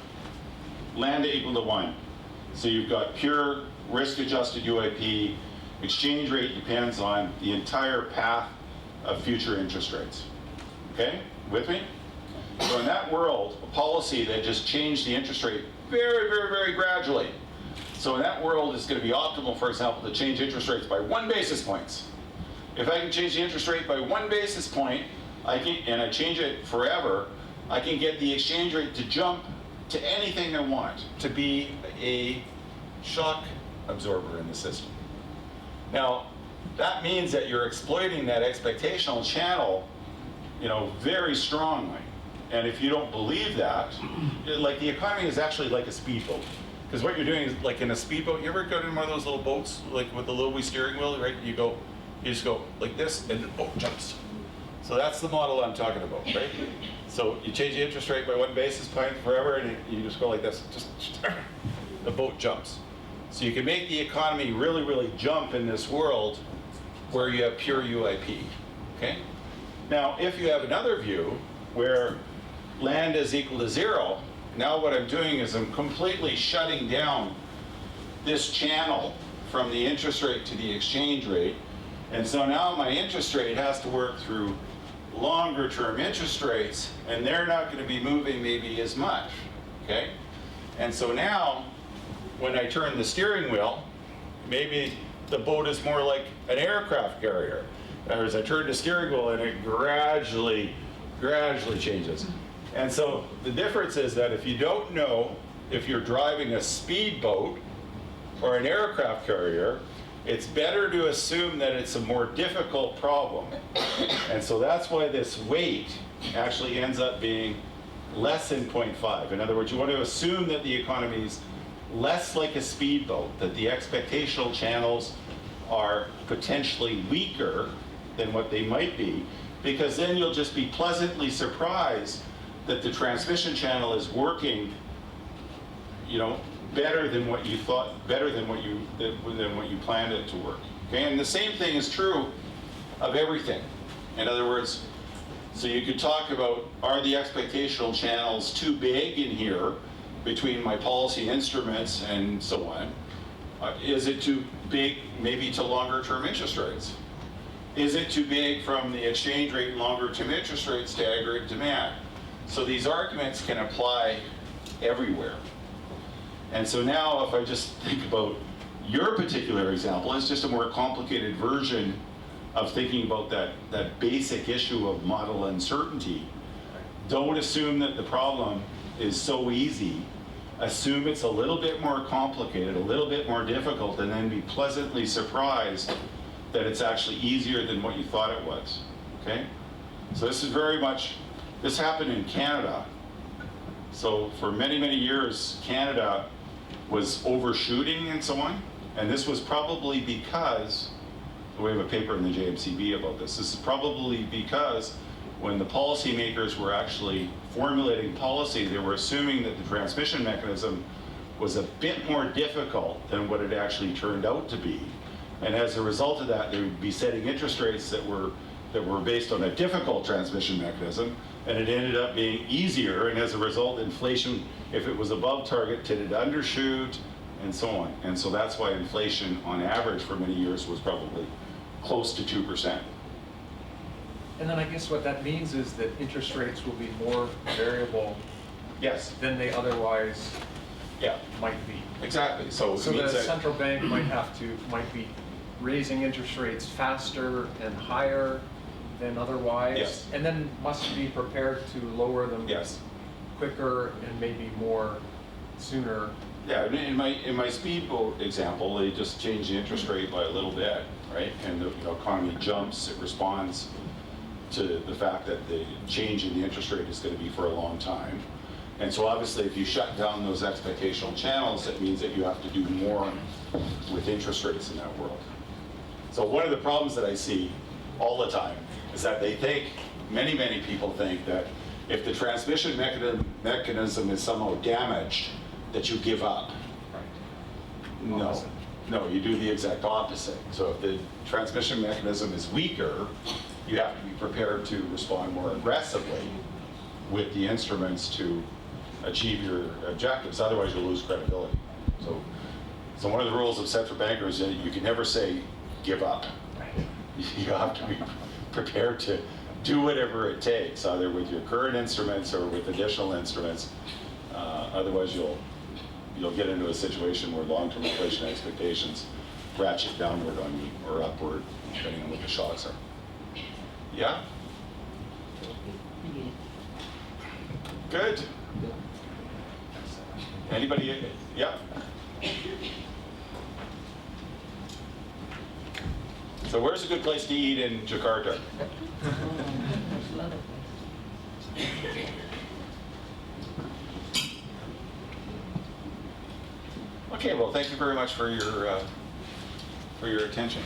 equal to 1, so you've got pure risk-adjusted UIP, exchange rate depends on the entire path of future interest rates. Okay, with me? So in that world, a policy that just changed the interest rate very, very, very gradually. So in that world, it's going to be optimal, for example, to change interest rates by 1 basis points. If I can change the interest rate by 1 basis point, and I change it forever, I can get the exchange rate to jump to anything I want, to be a shock absorber in the system. Now, that means that you're exploiting that expectational channel, you know, very strongly. And if you don't believe that, like the economy is actually like a speedboat. Because what you're doing is, like in a speedboat, you ever go in one of those little boats, like with the little wee steering wheel, right? You just go like this, and the boat jumps. So that's the model I'm talking about, right? So you change the interest rate by 1 basis point forever, and you just go like this, just the boat jumps. So you can make the economy really, really jump in this world where you have pure UIP, okay? Now, if you have another view where land is equal to 0, now what I'm doing is I'm completely shutting down this channel from the interest rate to the exchange rate. And so now my interest rate has to work through longer term interest rates, and they're not going to be moving maybe as much, okay? And so now, when I turn the steering wheel, maybe the boat is more like an aircraft carrier. In other words, I turn the steering wheel and it gradually changes. And so the difference is that if you don't know if you're driving a speedboat or an aircraft carrier, it's better to assume that it's a more difficult problem. And so that's why this weight actually ends up being less than 0.5. In other words, you want to assume that the economy is less like a speedboat, that the expectational channels are potentially weaker than what they might be, because then you'll just be pleasantly surprised that the transmission channel is working, you know, better than what you thought, better than what you planned it to work. Okay, and the same thing is true of everything. In other words, So you could talk about, are the expectational channels too big in here between my policy instruments and so on? Is it too big maybe to longer term interest rates? Is it too big from the exchange rate and longer term interest rates to aggregate demand? So these arguments can apply everywhere. And so now if I just think about your particular example, it's just a more complicated version of thinking about that basic issue of model uncertainty. Don't assume that the problem is so easy. Assume it's a little bit more complicated, a little bit more difficult, and then be pleasantly surprised that it's actually easier than what you thought it was, okay? So this is very much, this happened in Canada. So for many, many years, Canada was overshooting and so on. And this was probably because, we have a paper in the JMCB about this. This is probably because when the policymakers were actually formulating policy, they were assuming that the transmission mechanism was a bit more difficult than what it actually turned out to be. And as a result of that, they would be setting interest rates that were based on a difficult transmission mechanism, and it ended up being easier, and as a result, inflation, if it was above target, tended to undershoot, and so on. And so that's why inflation, on average, for many years was probably close to 2%. And then I guess what that means is that interest rates will be more variable Yes. than they otherwise Yeah. might be. Exactly. So So it the means that, central bank might be raising interest rates faster and higher than otherwise. Yes. And then must be prepared to lower them yes. quicker and maybe more sooner. Yeah, in my speedboat example, they just change the interest rate by a little bit, right? And the economy jumps, it responds to the fact that the change in the interest rate is going to be for a long time. And so obviously if you shut down those expectational channels, it means that you have to do more with interest rates in that world. So one of the problems that I see all the time is that they think, many, many people think that if the transmission mechanism is somehow damaged, that you give up. Right. No, Opposite. no, you do the exact opposite. So if the transmission mechanism is weaker, you have to be prepared to respond more aggressively with the instruments to achieve your objectives. Otherwise, you'll lose credibility. So one of the rules of central bankers is that you can never say, give up. You have to be prepared to do whatever it takes, either with your current instruments or with additional instruments. Otherwise, you'll get into a situation where long-term inflation expectations ratchet downward on you or upward, depending on what the shocks are. Yeah? Good. Anybody? Yeah? So where's a good place to eat in Jakarta? Okay, well, thank you very much for your attention.